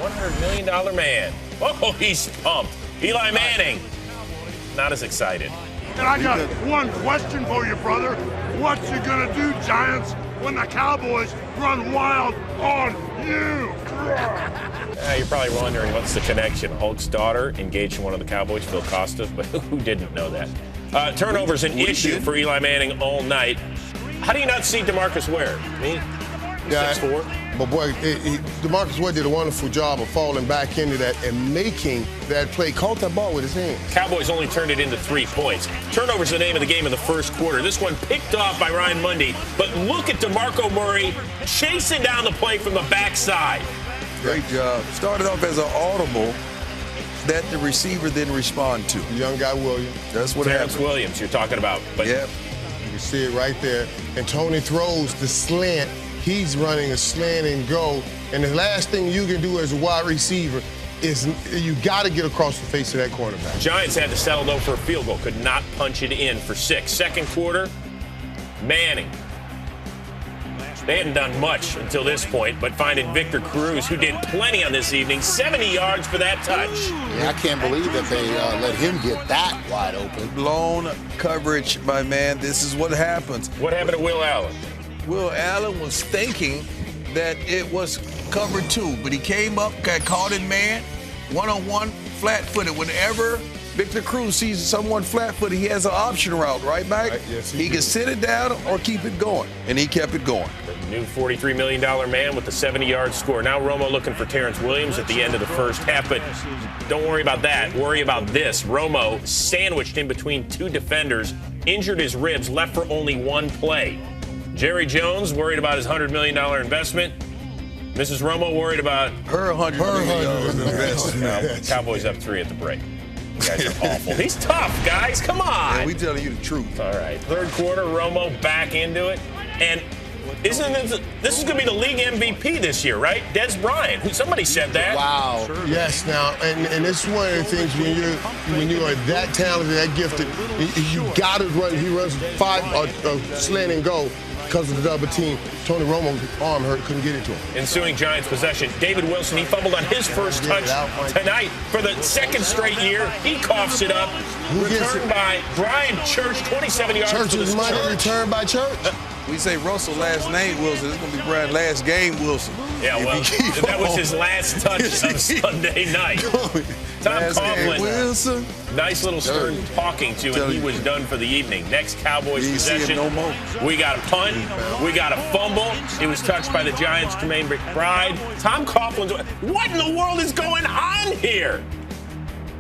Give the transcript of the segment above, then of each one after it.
$100 million man. Oh, he's pumped. Eli Manning, not as excited. And I got one question for you, brother. What you gonna do, Giants, when the Cowboys run wild on you? You're probably wondering what's the connection. Hulk's daughter engaged to one of the Cowboys, Phil Costa, but who didn't know that? Turnover's an issue for Eli Manning all night. How do you not see DeMarcus Ware? Yeah, 6'4". But boy, DeMarcus Ware did a wonderful job of falling back into that and making that play. Caught that ball with his hands. Cowboys only turned it into 3 points. Turnover's the name of the game in the first quarter. This one picked off by Ryan Mundy, but look at DeMarco Murray chasing down the play from the backside. Great job. Started off as an audible that the receiver didn't respond to. The young guy Williams. That's what Terrence happened. Williams you're talking about. But Yep. You can see it right there. And Tony throws the slant. He's running a slant and go. And the last thing you can do as a wide receiver is you got to get across the face of that cornerback. Giants had to settle, though, for a field goal. Could not punch it in for 6. Second quarter, Manning. They hadn't done much until this point, but finding Victor Cruz, who did plenty on this evening, 70 yards for that touch. Yeah, I can't believe that they let him get that wide open. Blown coverage, my man. This is what happens. What happened to Will Allen? Will Allen was thinking that it was cover 2, but he came up, got caught in man, one-on-one, flat-footed. Whenever Victor Cruz sees someone flat-footed, he has an option route, right, Mike? Right, yes, he can sit it down or keep it going, and he kept it going. The new $43 million man with the 70-yard score. Now Romo looking for Terrence Williams at the end of the first half, but don't worry about that. Worry about this. Romo sandwiched in between 2 defenders, injured his ribs, left for only 1 play. Jerry Jones worried about his $100 million investment. Mrs. Romo worried about her $100 million investment. Cowboys up 3 at the break. You guys are awful. He's tough, guys. Come on. Yeah, we telling you the truth. All right. Third quarter, Romo back into it. And this is going to be the league MVP this year, right? Des Bryant. Somebody said that. Wow. Yes, now, and this is one of the things when you are that talented, that gifted, you got to run. He runs 5 slant and go because of the double team. Tony Romo's arm hurt, couldn't get it to him. Ensuing Giants possession. David Wilson, he fumbled on his first touch tonight for the second straight year. He coughs it up. Returned by Brian Church, 27 yards. Church's money returned by Church. We say Russell last name Wilson. It's going to be Brian last game Wilson. Yeah, well, that was his last touch of Sunday night. Tom Coughlin, Wilson. nice little stern talking to, and he was done for the evening. Next Cowboys possession, no more. We got a punt, we got a fumble. It was touched by the Giants' Jermaine McBride. Tom Coughlin's, what in the world is going on here?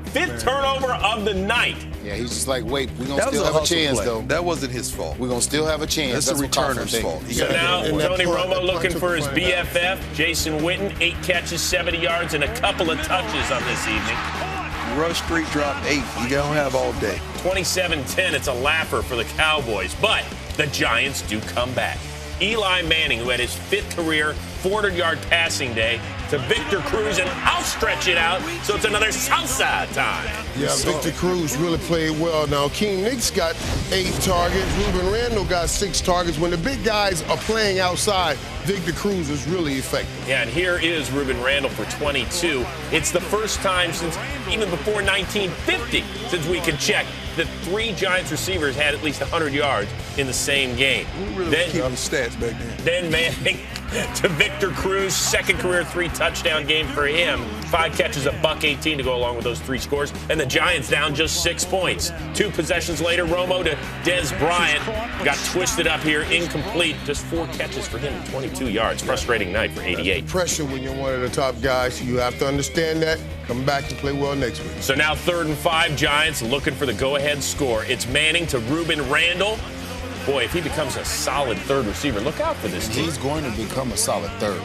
5th turnover of the night. Yeah, he's just like, wait, we're going to still have a chance, play. though. That wasn't his fault. We're going to still have a chance. That's the returner's fault. So now Tony Romo looking for his BFF, Jason Witten, 8 catches, 70 yards, and a couple of touches on this evening. Rush Street dropped 8. You don't have all day. 27-10, it's a laugher for the Cowboys, but the Giants do come back. Eli Manning, who had his 5th career 400-yard passing day, to Victor Cruz, and I'll stretch it out, so it's another salsa time. Yeah, Victor Cruz really played well. Now, King Nix got 8 targets. Ruben Randle got 6 targets. When the big guys are playing outside, Victor Cruz is really effective. Yeah, and here is Ruben Randle for 22. It's the first time since even before 1950, since we could check, that 3 Giants receivers had at least 100 yards in the same game. We really keep the stats back then. Then Manning to Victor Cruz, second career 3-touchdown game for him. 5 catches, $118 to go along with those 3 scores. And the Giants down just 6 points. 2 possessions later, Romo to Des Bryant. Got twisted up here, incomplete. Just 4 catches for him, 22 yards. Frustrating night for 88. Pressure when you're one of the top guys. You have to understand that. Come back and play well next week. So now 3rd and 5, Giants looking for the go-ahead score. It's Manning to Ruben Randle. Boy, if he becomes a solid 3rd receiver, look out for this team. He's going to become a solid 3rd.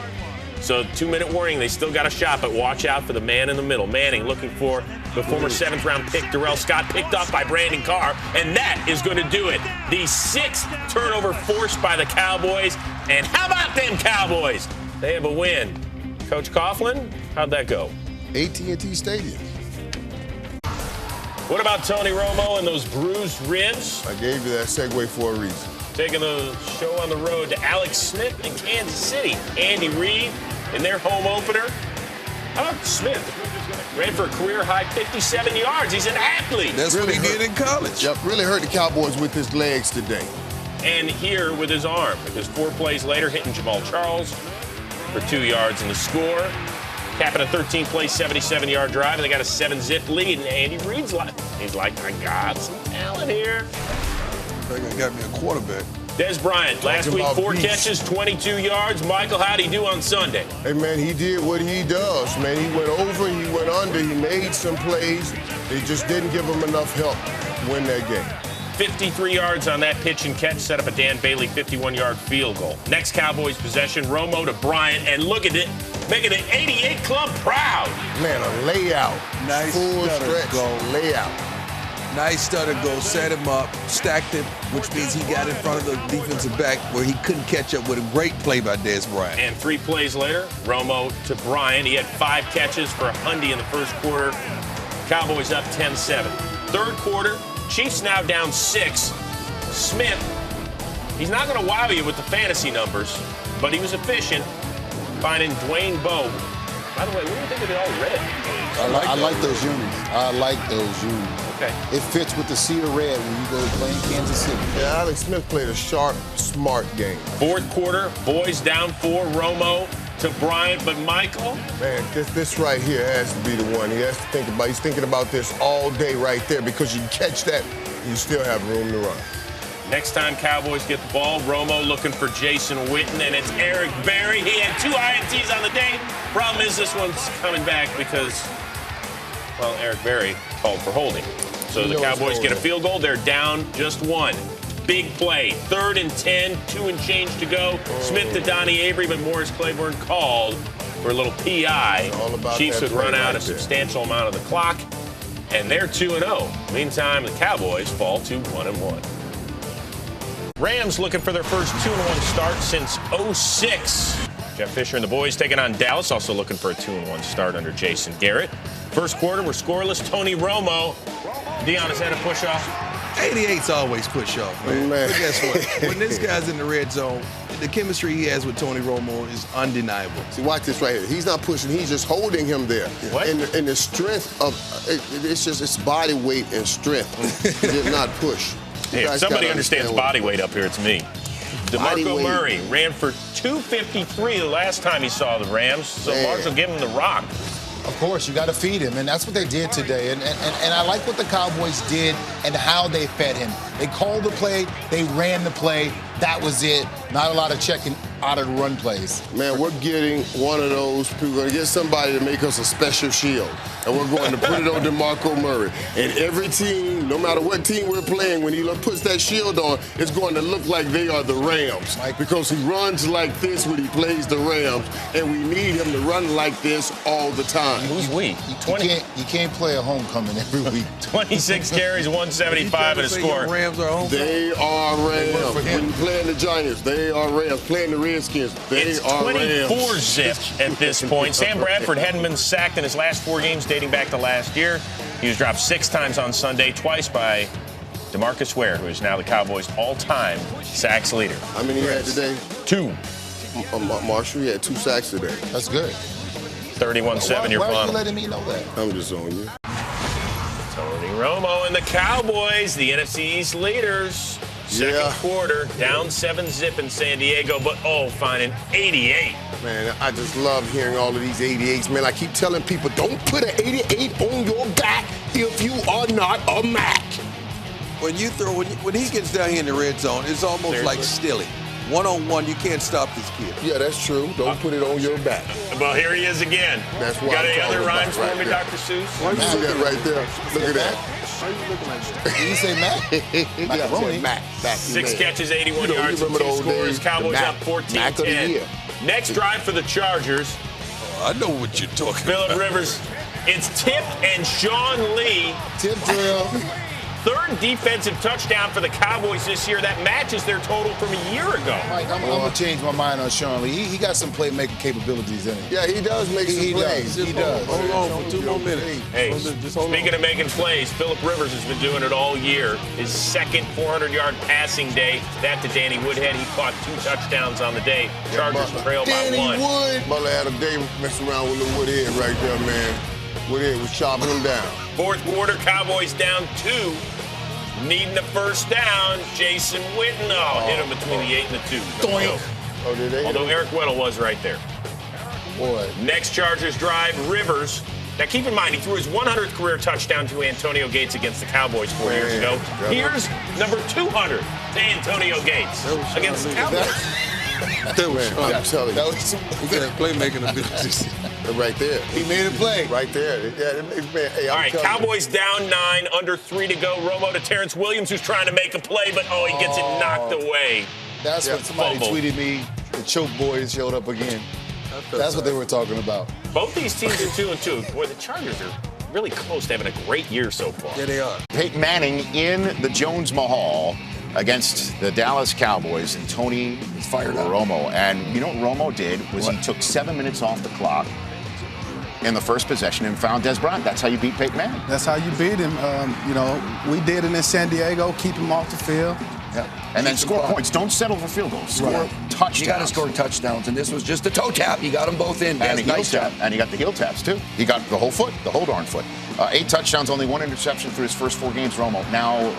So 2-minute warning, they still got a shot, but watch out for the man in the middle. Manning looking for the former 7th-round pick, Darrell Scott, picked off by Brandon Carr, and that is going to do it. The 6th turnover forced by the Cowboys, and how about them Cowboys? They have a win. Coach Coughlin, how'd that go? AT&T Stadium. What about Tony Romo and those bruised ribs? I gave you that segue for a reason. Taking the show on the road to Alex Smith in Kansas City. Andy Reid in their home opener. How about Smith? Ran for a career-high 57 yards. He's an athlete. That's Really what he did in college. Yep, really hurt the Cowboys with his legs today. And here with his arm, because 4 plays later, hitting Jamal Charles for 2 yards in the score. Capping a 13-play, 77-yard drive, and they got a 7-zip lead. And Andy Reid's he's like, I got some talent here. I think I got me a quarterback. Des Bryant, last week, 4 catches, 22 yards. Michael, how'd he do on Sunday? Hey, man, he did what he does, man. He went over, he went under, he made some plays. They just didn't give him enough help to win that game. 53 yards on that pitch and catch, set up a Dan Bailey 51-yard field goal. Next Cowboys possession, Romo to Bryant, and look at it, making the 88 club proud. Man, a layout. Nice full stutter stretch go. layout. Nice stutter go, set him up, stacked it, which means he got in front of the defensive back where he couldn't catch up with a great play by Des Bryant. And 3 plays later, Romo to Bryant. He had 5 catches for a hundy in the first quarter. Cowboys up 10-7. Third quarter, Chiefs now down 6. Smith, he's not going to wow you with the fantasy numbers, but he was efficient, finding Dwayne Bowe. By the way, what do you think of the all red? I like those unis. I like those unis. Okay. It fits with the sea of red when you go to play in Kansas City. Yeah, Alex Smith played a sharp, smart game. Fourth quarter, boys down 4, Romo to Bryant, but Michael? Man, this right here has to be the one he has to think about. He's thinking about this all day right there because you catch that, you still have room to run. Next time Cowboys get the ball, Romo looking for Jason Witten, and it's Eric Berry. He had 2 INTs on the day. Problem is this one's coming back because, well, Eric Berry called for holding. So the Cowboys get a field goal. They're down just 1. Big play. 3rd and 10, 2 and change to go. Smith to Donnie Avery, but Morris Claiborne called for a little PI. Chiefs would run out a substantial amount of the clock, and they're 2-0. Meantime, the Cowboys fall to 1-1. Rams looking for their first 2-1 start since 06. Jeff Fisher and the boys taking on Dallas, also looking for a 2-1 start under Jason Garrett. First quarter, we're scoreless. Tony Romo. Dion, has had a push-off? 88's always push-off, man. But guess what? When this guy's in the red zone, the chemistry he has with Tony Romo is undeniable. See, watch this right here. He's not pushing. He's just holding him there. What? And the strength of it's just its body weight and strength. He did not push. Hey, if somebody understands body weight up here, it's me. DeMarco Murray ran for 253 the last time he saw the Rams, so Marshall give him the rock. Of course, you got to feed him, and that's what they did today. And I like what the Cowboys did and how they fed him. They called the play, they ran the play. That was it. Not a lot of checking out of the run plays. Man, we're getting one of those. We're going to get somebody to make us a special shield, and we're going to put it on DeMarco Murray. And every team, no matter what team we're playing, when he puts that shield on, it's going to look like they are the Rams because he runs like this when he plays the Rams, and we need him to run like this all the time. Who's we? You can't play a homecoming every week. 26 carries, 175 and a score. Rams are home. They are Rams. When playing the Giants, they are Rams. Playing the Redskins, they are Rams. It's 24-zip at this point. Sam Bradford hadn't been sacked in his last 4 games dating back to last year. He was dropped 6 times on Sunday, twice by DeMarcus Ware, who is now the Cowboys' all-time sacks leader. How many he had today? 2. Marshall, he had 2 sacks today. That's good. 31-7, your Why are final. you letting me know that? I'm just on you. Tony Romo and the Cowboys, the NFC East leaders. Second quarter, down 7-zip in San Diego, but finding 88. Man, I just love hearing all of these 88s, man. I keep telling people, don't put an 88 on your back if you are not a Mac. When he gets down here in the red zone, it's almost like Stilly. One-on-one, you can't stop this kid. Yeah, that's true. Don't put it on your back. Well, here he is again. That's why got I'm any other talking rhymes about for me, right Dr. Seuss? See that right there? Look at that. Why are you looking like that? Did you say Mac? Macaroni. Mac. 6 catches, 81 yards, and 2 scores. Cowboys up 14-10. Next drive for the Chargers. I know what you're talking Phillip about. Rivers. It's Tip and Sean Lee. Tip drill. third defensive touchdown for the Cowboys this year. That matches their total from a year ago. Mike, I'm going to change my mind on Sean Lee. He got some playmaking capabilities in him. Yeah, he does make some plays. He does. Hold on for 2 more minutes. Hey, speaking of making plays, Phillip Rivers has been doing it all year. His second 400-yard passing day. That to Danny Woodhead. He caught 2 touchdowns on the day. Chargers trail by 1. Danny Wood. Butler had a day messing around with the Woodhead right there, man. Woodhead was chopping him down. Fourth quarter, Cowboys down 2. Needing the first down. Jason Witten hit him between the 8 and the 2. Doink. Oh, did they? Although Eric Weddle was right there. Boy. Next Chargers drive, Rivers. Now keep in mind, he threw his 100th career touchdown to Antonio Gates against the Cowboys 4 years ago. Here's number 200 to Antonio Gates against the Cowboys. I'm telling you. That was playmaking abilities. Right there. He made a play. Right there. Yeah, hey, All right, Cowboys down 9, under 3 to go. Romo to Terrence Williams, who's trying to make a play, but he gets it knocked away. That's what somebody tweeted me. The choke boys showed up again. That's what they were talking about. Both these teams are 2-2. Boy, the Chargers are really close to having a great year so far. Yeah, they are. Peyton Manning in the Jones Mahal against the Dallas Cowboys, and Tony fired Romo. And you know what Romo did was he took 7 minutes off the clock in the first possession and found Des Bryant. That's how you beat Peyton Manning. That's how you beat him. We did it in San Diego, keep him off the field. Yeah. And then score points. Don't settle for field goals. Score touchdowns. You got to score touchdowns, and this was just a toe tap. You got them both in. And a heel nice tap. And he got the heel taps, too. He got the whole foot, the whole darn foot. 8 touchdowns, only 1 interception through his first 4 games, Romo. Now,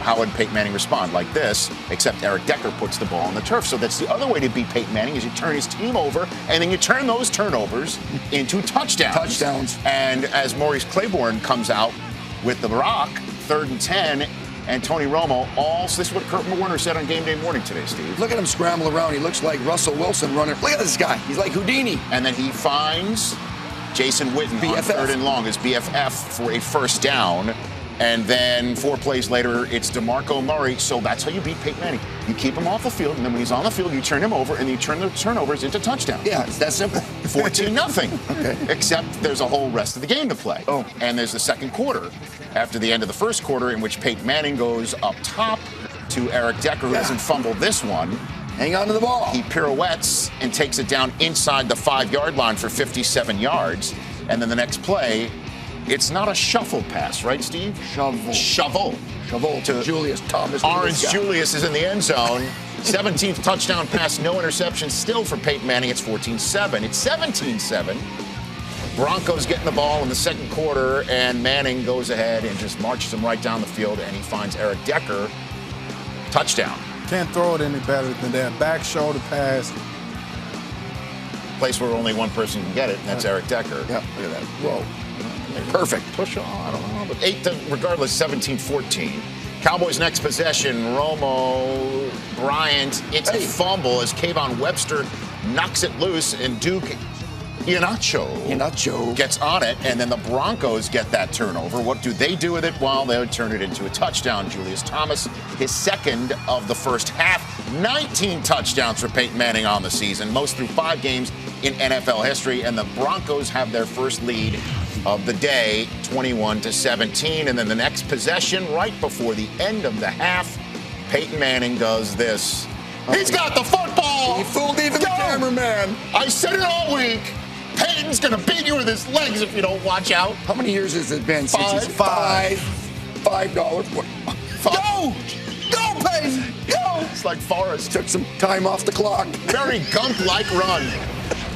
how would Peyton Manning respond? Like this, except Eric Decker puts the ball on the turf. So that's the other way to beat Peyton Manning is you turn his team over, and then you turn those turnovers into touchdowns. And as Maurice Claiborne comes out with the rock, 3rd and 10, and Tony Romo, this is what Kurt Warner said on Game Day Morning today, Steve. Look at him scramble around. He looks like Russell Wilson running. Look at this guy. He's like Houdini. And then he finds Jason Witten on 3rd and long, his BFF, for a first down. And then 4 plays later, it's DeMarco Murray. So that's how you beat Peyton Manning. You keep him off the field, and then when he's on the field, you turn him over, and you turn the turnovers into touchdowns. Yeah, it's that simple. 14-0. Okay. Except there's a whole rest of the game to play. Oh. And there's the second quarter, after the end of the first quarter, in which Peyton Manning goes up top to Eric Decker, who doesn't fumble this one. Hang on to the ball. He pirouettes and takes it down inside the 5-yard line for 57 yards. And then the next play, it's not a shuffle pass, right, Steve? Shovel to Julius Thomas. Orange Julius is in the end zone. 17th touchdown pass, no interception still for Peyton Manning. It's 14-7. It's 17-7. Broncos getting the ball in the second quarter, and Manning goes ahead and just marches him right down the field, and he finds Eric Decker. Touchdown. Can't throw it any better than that. Back shoulder pass. Place where only one person can get it, and that's Eric Decker. Yeah, look at that. Whoa. Perfect. Push on, I don't know, but 8 to, regardless, 17-14. Cowboys' next possession, Romo, Bryant, it's a fumble as Kayvon Webster knocks it loose, and Duke Iheanacho gets on it, and then the Broncos get that turnover. What do they do with it? Well, they would turn it into a touchdown. Julius Thomas, his second of the first half. 19 touchdowns for Peyton Manning on the season, most through 5 games in NFL history, and the Broncos have their first lead of the day, 21-17. And then the next possession, right before the end of the half, Peyton Manning does this. He's got the football! He fooled even the cameraman. I said it all week. Peyton's going to beat you with his legs if you don't watch out. How many years has it been since he's $5? Go, Peyton! Go! It's like Forrest. Took some time off the clock. Very Gump-like run.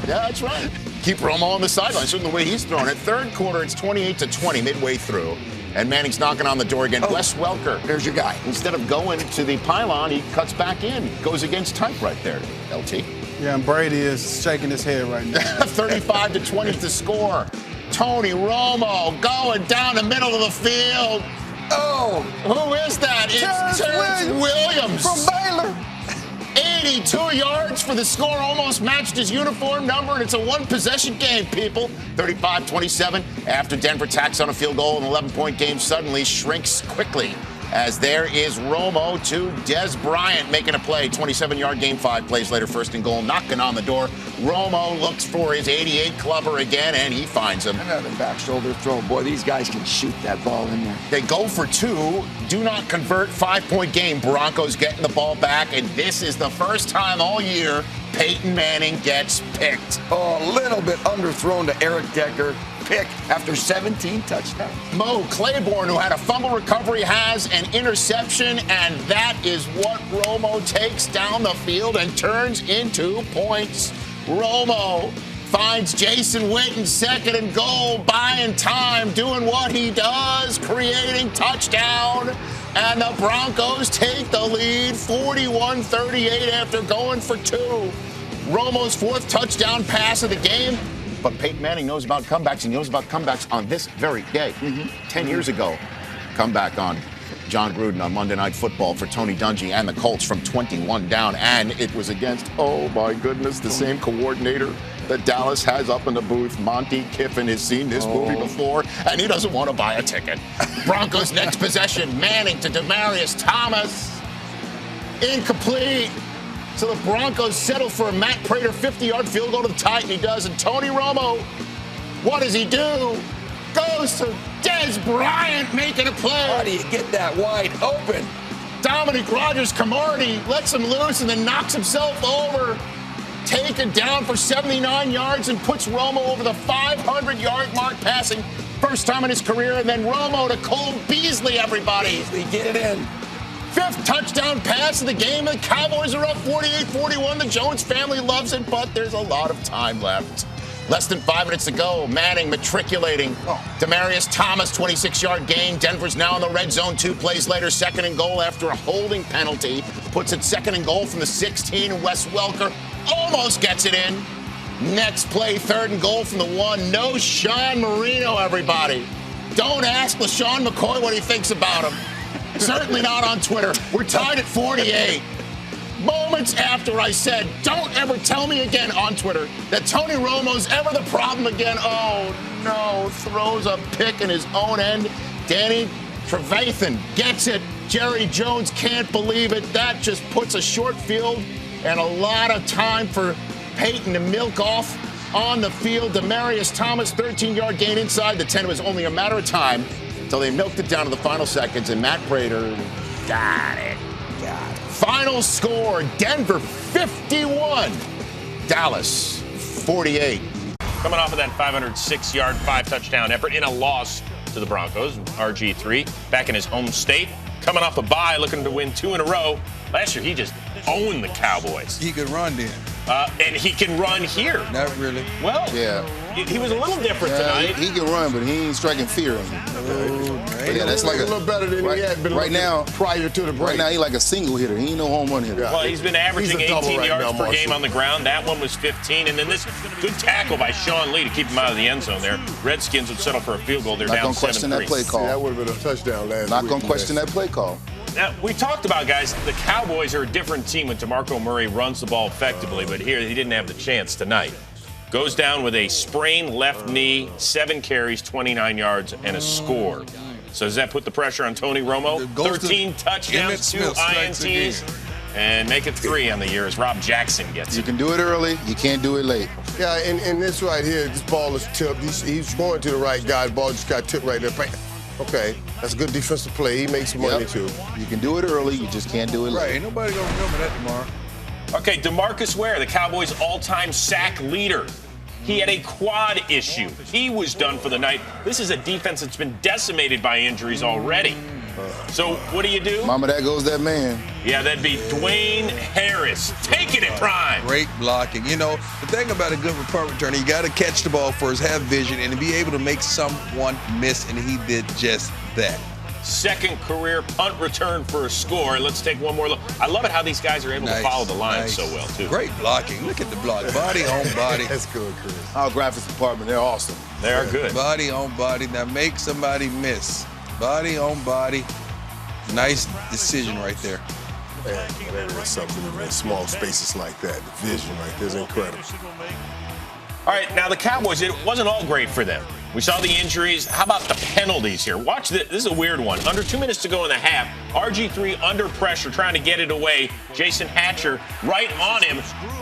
Yeah, that's right. Keep Romo on the sideline, showing the way he's throwing it. Third quarter, it's 28-20 midway through. And Manning's knocking on the door again. Wes Welker. There's your guy. Instead of going to the pylon, he cuts back in. Goes against type right there, LT. Yeah, and Brady is shaking his head right now. 35-20 to score. Tony Romo going down the middle of the field. Oh, who is that? It's Terrence Williams. From Baylor. 82 yards for the score, almost matched his uniform number, and it's a one-possession game, people. 35-27 after Denver tacks on a field goal, an 11-point game suddenly shrinks quickly as there is Romo to Des Bryant making a play. 27-yard game, 5 plays later, 1st and goal, knocking on the door. Romo looks for his 88 clubber again, and he finds him. Another back shoulder throw. Boy, these guys can shoot that ball in there. They go for 2, do not convert, 5-point game. Broncos getting the ball back, and this is the first time all year Peyton Manning gets picked. Oh, a little bit underthrown to Eric Decker. Pick after 17 touchdowns. Mo Claiborne, who had a fumble recovery, has an interception, and that is what Romo takes down the field and turns into points. Romo finds Jason Witten, 2nd and goal, buying time, doing what he does, creating touchdown. And the Broncos take the lead 41-38 after going for 2. Romo's 4th touchdown pass of the game. But Peyton Manning knows about comebacks. He knows about comebacks on this very day. 10 years ago, comeback on John Gruden on Monday Night Football for Tony Dungy and the Colts from 21 down. And it was against, oh my goodness, the same coordinator that Dallas has up in the booth. Monty Kiffin has seen this movie before, and he doesn't want to buy a ticket. Broncos next possession, Manning to Demaryius Thomas. Incomplete. So the Broncos settle for a Matt Prater 50-yard field goal to the tie, and he does. And Tony Romo, what does he do? Goes to Des Bryant making a play. How do you get that wide open? Dominic Rodgers-Cromartie lets him loose and then knocks himself over. Taken down for 79 yards and puts Romo over the 500-yard mark passing. First time in his career. And then Romo to Cole Beasley, everybody. Beasley, get it in. 5th touchdown pass of the game. The Cowboys are up 48-41. The Jones family loves it, but there's a lot of time left. Less than 5 minutes to go. Manning matriculating. Demaryius Thomas, 26-yard gain. Denver's now in the red zone 2 plays later. 2nd and goal after a holding penalty. Puts it 2nd and goal from the 16. Wes Welker almost gets it in. Next play, 3rd and goal from the 1. No Sean Marino, everybody. Don't ask LaShawn McCoy what he thinks about him. Certainly not on Twitter. We're tied at 48. Moments after I said, don't ever tell me again on Twitter that Tony Romo's ever the problem again. Oh, no. Throws a pick in his own end. Danny Trevathan gets it. Jerry Jones can't believe it. That just puts a short field and a lot of time for Peyton to milk off on the field. Demaryius Thomas, 13-yard gain inside the 10. It was only a matter of time until they milked it down to the final seconds, and Matt Prater got it. Final score, Denver 51, Dallas 48. Coming off of that 506-yard, 5-touchdown effort in a loss to the Broncos, RG3, back in his home state. Coming off a bye, looking to win 2 in a row. Last year, he just owned the Cowboys. He could run then. And he can run here. Not really. Well, Yeah. he was a little different tonight. He can run, but he ain't striking fear on you. Yeah, that's like a little better than he had been right now. prior to the break. Right now, he like a single hitter. He ain't no home run hitter. Well, he's been averaging He's a double 18 right yards now, per Marshall. game on the ground. That one was 15. And then this good tackle by Sean Lee to keep him out of the end zone there. Redskins would settle for a field goal. They're Not down gonna question that 7-3. play call. Yeah, that would have been a touchdown last Not week. gonna question that play call. Now, we talked about, guys, the Cowboys are a different team when DeMarco Murray runs the ball effectively, but here he didn't have the chance tonight. Goes down with a sprained left knee, 7 carries, 29 yards, and a score. So does that put the pressure on Tony Romo? 13 touchdowns, 2 INTs, and make it 3 on the year as Rob Jackson gets You it. can do it early. You can't do it late. Yeah, and this right here, this ball is tipped. He's going to the right guy. The ball just got tipped right there. Okay, that's a good defensive play. He makes some money, too. You can do it early. You just can't do it late. Right, ain't nobody gonna remember that tomorrow. Okay, DeMarcus Ware, the Cowboys' all-time sack leader. He had a quad issue. He was done for the night. This is a defense that's been decimated by injuries already. So what do you do? Mama, there goes that man. Yeah, that'd be Dwayne Harris. Taking it prime. Great blocking. You know, the thing about a good punt returner, you got to catch the ball first, have vision, and to be able to make someone miss, and he did just that. Second career punt return for a score. Let's take one more look. I love it how these guys are able to follow the line so well, too. Great blocking. Look at the block. Body on body. That's good, Chris. Our graphics department, they're awesome. They are good. Body on body. Now make somebody miss. Body on body. Nice decision right there. Man, there is something in small spaces like that. The vision right there is incredible. All right, now the Cowboys, it wasn't all great for them. We saw the injuries. How about the penalties here? Watch this. This is a weird one. Under 2 minutes to go in the half. RG3 under pressure trying to get it away. Jason Hatcher right on him.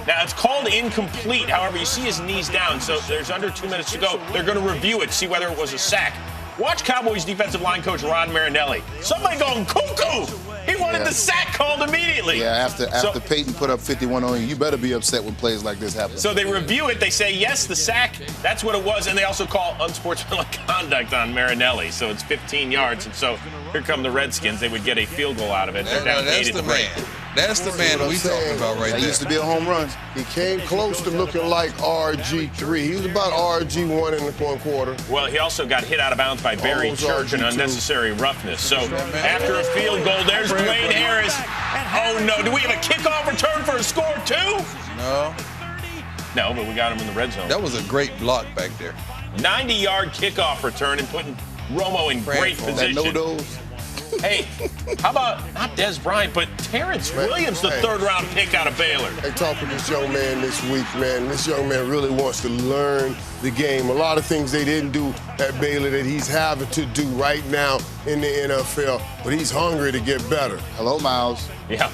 Now, it's called incomplete. However, you see his knees down, so there's under 2 minutes to go. They're going to review it, see whether it was a sack. Watch Cowboys defensive line coach Ron Marinelli. Somebody going cuckoo. He wanted the sack called immediately. Yeah, after Peyton put up 51 on you better be upset when plays like this happen. So they review it. They say, yes, the sack, that's what it was. And they also call unsportsmanlike conduct on Marinelli. So it's 15 yards. And so here come the Redskins. They would get a field goal out of it. They're down 8 at the break. That's the man that we talking about right there. That used to be a home run. He came close to looking like RG3. He was about RG1 in the one quarter. Well, he also got hit out of bounds by Barry Church and unnecessary roughness. So after a field goal, there's Dwayne Harris. Oh, no. Do we have a kickoff return for a score, too? No, but we got him in the red zone. That was a great block back there. 90-yard kickoff return and putting Romo in great position. That no-dose. Hey, how about not Dez Bryant, but Terrence Williams, the third-round pick out of Baylor. They talked to this young man this week, man. This young man really wants to learn the game. A lot of things they didn't do at Baylor that he's having to do right now in the NFL, but he's hungry to get better. Hello, Miles. Yeah.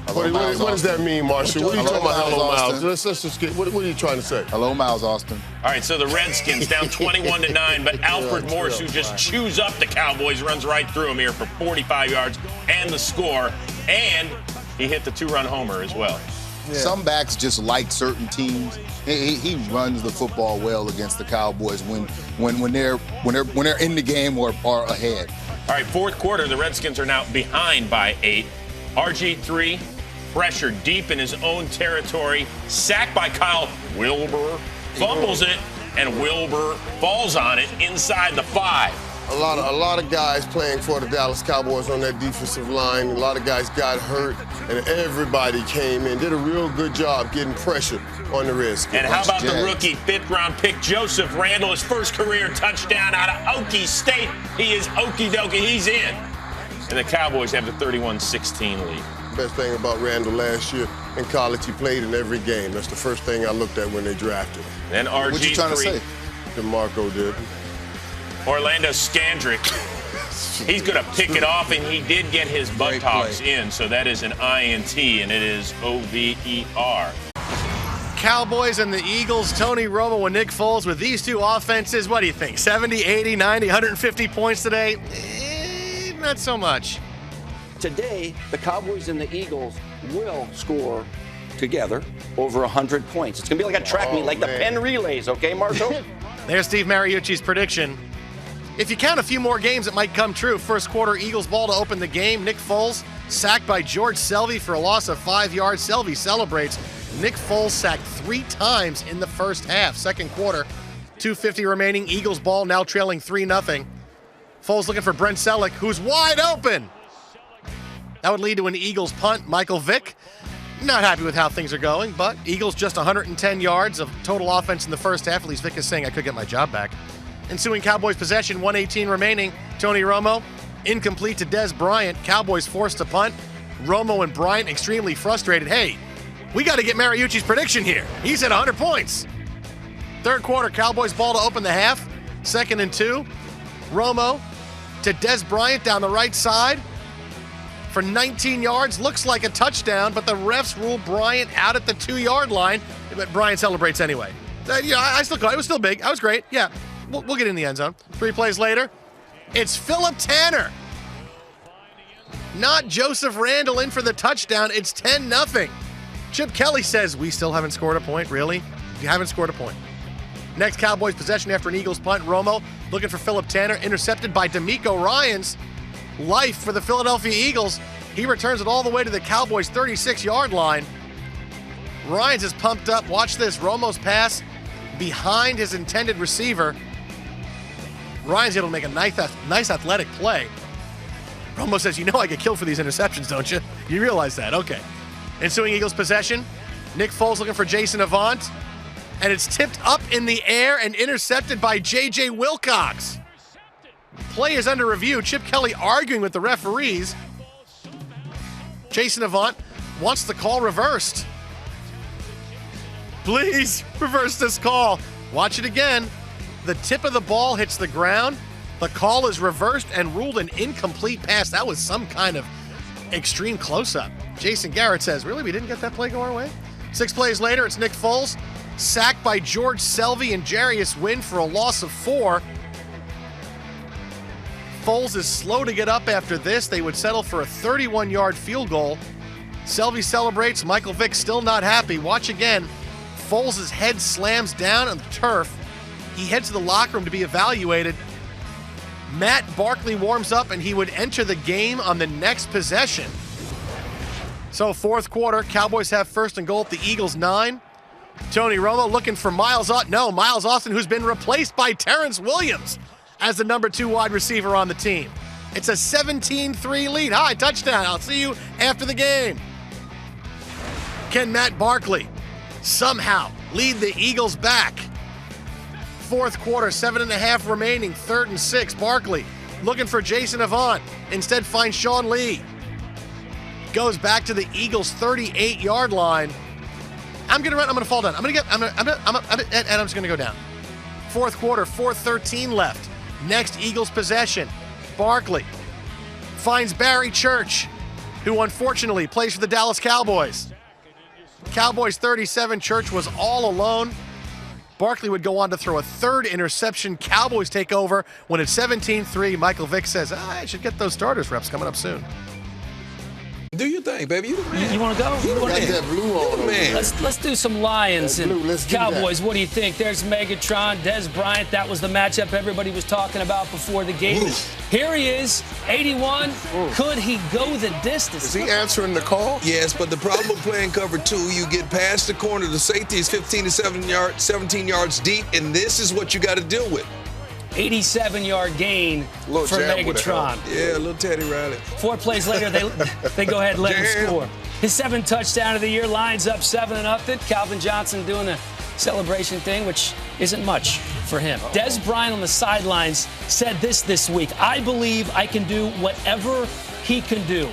What does that mean, Marshall? What are you talking about, hello, Miles? Let's just get, what are you trying to say? Hello, Miles Austin. All right, so the Redskins down 21-9, but Alfred Morris, who just chews up the Cowboys, runs right through them here for 45 yards and the score, and he hit the two-run homer as well. Yeah. Some backs just like certain teams. He runs the football well against the Cowboys when they're in the game or are ahead. All right, fourth quarter, the Redskins are now behind by 8. RG3 pressure deep in his own territory, sacked by Kyle Wilbur, fumbles it, and Wilbur falls on it inside the 5. A lot of guys playing for the Dallas Cowboys on that defensive line. A lot of guys got hurt, and everybody came in, did a real good job getting pressure on the Redskins. And how about the rookie fifth-round pick, Joseph Randle, his first career touchdown out of Okie State. He is okie dokie, he's in. And the Cowboys have the 31-16 lead. Best thing about Randall last year in college, he played in every game. That's the first thing I looked at when they drafted him. Then RG3. What you trying to say? DeMarco did. Orlando Scandrick. He's going to pick it off, and he did get his buttocks in, so that is an INT, and it is OVER. Cowboys and the Eagles, Tony Romo and Nick Foles with these two offenses. What do you think? 70, 80, 90, 150 points today? Not so much. Today, the Cowboys and the Eagles will score together over 100 points. It's going to be like a track meet, like the Penn relays, okay, Marshall? There's Steve Mariucci's prediction. If you count a few more games, it might come true. First quarter, Eagles ball to open the game. Nick Foles sacked by George Selvey for a loss of 5 yards. Selvey celebrates. Nick Foles sacked 3 times in the first half. Second quarter, 2:50 remaining. Eagles ball now trailing 3-0. Foles looking for Brent Selleck, who's wide open. That would lead to an Eagles punt. Michael Vick, not happy with how things are going, but Eagles just 110 yards of total offense in the first half. At least Vick is saying I could get my job back. Ensuing Cowboys possession, 1:18 remaining. Tony Romo, incomplete to Dez Bryant. Cowboys forced to punt. Romo and Bryant extremely frustrated. Hey, we got to get Mariucci's prediction here. He said 100 points. Third quarter, Cowboys ball to open the half. 2nd and 2. Romo to Dez Bryant down the right side for 19 yards. Looks like a touchdown, but the refs rule Bryant out at the 2-yard line. But Bryant celebrates anyway. I still caught it. It was still big. I was great. Yeah, we'll get in the end zone. 3 plays later, it's Philip Tanner. Not Joseph Randle in for the touchdown. It's 10-0. Chip Kelly says, we still haven't scored a point. Really? You haven't scored a point. Next Cowboys possession after an Eagles punt. Romo looking for Philip Tanner, intercepted by D'Amico Ryans. Life for the Philadelphia Eagles. He returns it all the way to the Cowboys' 36-yard line. Ryans is pumped up. Watch this. Romo's pass behind his intended receiver. Ryans able to make a nice athletic play. Romo says, you know I get killed for these interceptions, don't you? You realize that. Okay. Ensuing Eagles possession. Nick Foles looking for Jason Avant. And it's tipped up in the air and intercepted by J.J. Wilcox. Play is under review. Chip Kelly arguing with the referees. Jason Avant wants the call reversed. Please reverse this call. Watch it again. The tip of the ball hits the ground. The call is reversed and ruled an incomplete pass. That was some kind of extreme close-up. Jason Garrett says, really, we didn't get that play go our way? 6 plays later, it's Nick Foles, sacked by George Selvey and Jarius Wynn for a loss of 4. Foles is slow to get up after this. They would settle for a 31-yard field goal. Selvey celebrates. Michael Vick still not happy. Watch again. Foles' head slams down on the turf. He heads to the locker room to be evaluated. Matt Barkley warms up, and he would enter the game on the next possession. So fourth quarter, Cowboys have first and goal at the Eagles' 9. Tony Romo looking for Miles Austin, who's been replaced by Terrence Williams as the number 2 wide receiver on the team. It's a 17-3 lead. Hi, touchdown. I'll see you after the game. Can Matt Barkley somehow lead the Eagles back? Fourth quarter, 7.5 remaining, 3rd and 6. Barkley looking for Jason Avant. Instead finds Sean Lee. Goes back to the Eagles' 38-yard line. I'm gonna run. I'm gonna fall down. And I'm just gonna go down. Fourth quarter, 4:13 left. Next Eagles possession. Barkley finds Barry Church, who unfortunately plays for the Dallas Cowboys. Cowboys 37, Church was all alone. Barkley would go on to throw a 3rd interception. Cowboys take over when it's 17-3. Michael Vick says, I should get those starters reps coming up soon. Do your thing, baby. You want to go? You got that blue on, man. Let's do some Lions and Cowboys. What do you think? There's Megatron, Dez Bryant. That was the matchup everybody was talking about before the game. Here he is, 81. Could he go the distance? Is he answering the call? Yes, but the problem with playing cover 2, you get past the corner. The safety is 15 to 17 yards deep, and this is what you got to deal with. 87-yard gain for Megatron. Yeah, a little Teddy Riley. 4 plays later, they go ahead and let him score. His 7th touchdown of the year, Lions up 7-0. Calvin Johnson doing the celebration thing, which isn't much for him. Dez Bryant on the sidelines said this week. I believe I can do whatever he can do.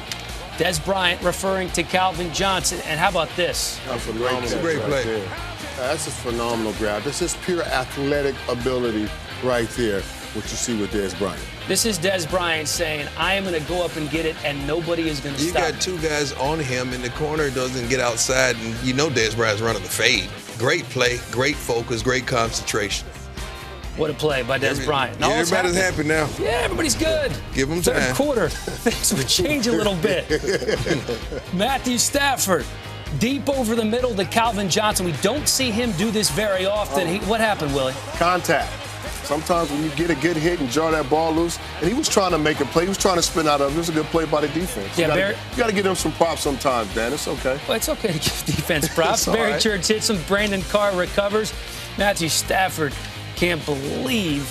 Dez Bryant referring to Calvin Johnson. And how about this? That's a great play. That's a phenomenal grab. This is pure athletic ability right there, what you see with Dez Bryant. This is Dez Bryant saying, I am going to go up and get it, and nobody is going to stop. You got 2 guys on him, and the corner doesn't get outside, and you know Dez Bryant's running the fade. Great play, great focus, great concentration. What a play by Dez Bryant. Yeah, everybody's happy now. Yeah, everybody's good. Give him time. Third quarter, things would change a little bit. Matthew Stafford, deep over the middle to Calvin Johnson. We don't see him do this very often. What happened, Willie? Contact. Sometimes when you get a good hit and draw that ball loose, and he was trying to make a play. He was trying to spin out of it. It was a good play by the defense. Yeah, you got to give him some props sometimes, Dan. It's okay. Well, it's okay to give defense props. Barry right. Church hits him. Brandon Carr recovers. Matthew Stafford can't believe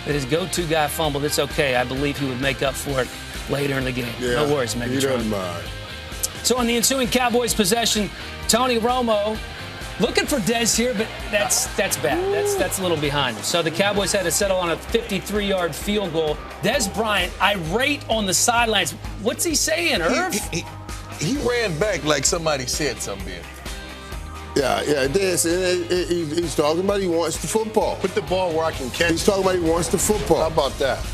that his go-to guy fumbled. It's okay. I believe he would make up for it later in the game. Yeah, no worries, Megatron. He doesn't mind. So on the ensuing Cowboys possession, Tony Romo looking for Dez here, but that's bad. That's a little behind him. So the Cowboys had to settle on a 53-yard field goal. Dez Bryant, irate on the sidelines. What's he saying, Irv? He ran back like somebody said something. Yeah, he's talking about he wants the football. Put the ball where I can catch. He's talking about he wants the football. How about that?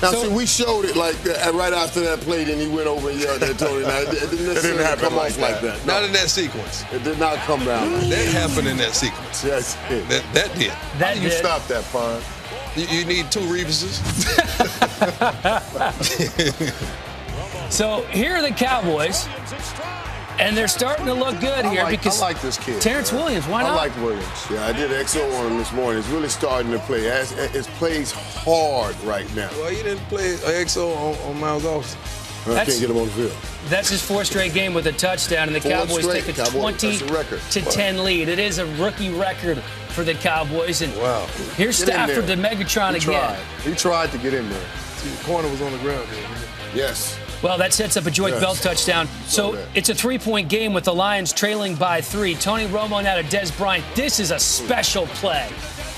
Now, see, we showed it like right after that play, then he went over and yelled at Tony. Now, it didn't necessarily come off like that. Not in that sequence. It did not come down. That happened in that sequence. Yes, it did. That did. How do you stop that, Pond? You need 2 Reeveses. So here are the Cowboys, and they're starting to look good here because I like this kid. Terrence Williams, why not? I like Williams. Yeah, I did XO on him this morning. He's really starting to play. It plays hard right now. Well, you didn't play XO on Miles Austin. I can't get him on the field. That's his 4th straight game with a touchdown, and the Cowboys take a 20-10 lead. It is a rookie record for the Cowboys. And wow. Here's Stafford to Megatron again. He tried to get in there. See, the corner was on the ground there. Yes. Well, that sets up a Joyce Bell touchdown. So it's a 3-point game with the Lions trailing by 3. Tony Romo now to Dez Bryant. This is a special play.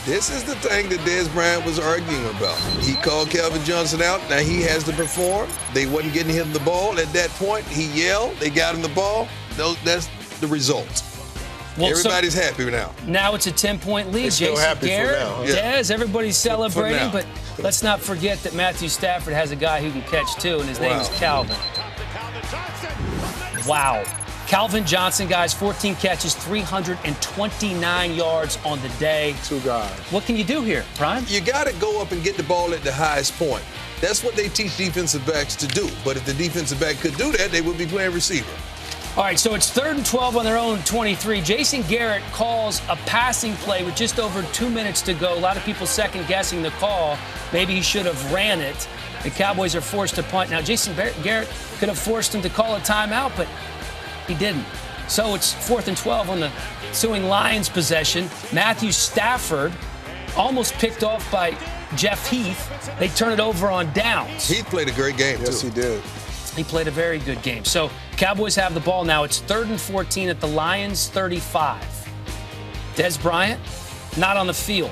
This is the thing that Dez Bryant was arguing about. He called Calvin Johnson out. Now he has to perform. They wasn't getting him the ball at that point. He yelled. They got him the ball. That's the result. Well, Everybody's happy now. Now it's a 10-point lead. Still Jason happy Garrett, for now. Dez, everybody's celebrating, now. but let's not forget that Matthew Stafford has a guy who can catch too, and his name is Calvin. Wow. Calvin Johnson, guys, 14 catches, 329 yards on the day. 2 guys. What can you do here, Brian? You got to go up and get the ball at the highest point. That's what they teach defensive backs to do. But if the defensive back could do that, they would be playing receiver. All right, so it's 3rd and 12 on their own 23. Jason Garrett calls a passing play with just over 2 minutes to go. A lot of people second-guessing the call. Maybe he should have ran it. The Cowboys are forced to punt. Now, Jason Garrett could have forced him to call a timeout, but he didn't. So it's 4th and 12 on the ensuing Lions possession. Matthew Stafford almost picked off by Jeff Heath. They turn it over on downs. Heath played a great game, Yes, too. he did. He played a very good game. So Cowboys have the ball now. It's 3rd and 14 at the Lions 35. Dez Bryant, not on the field.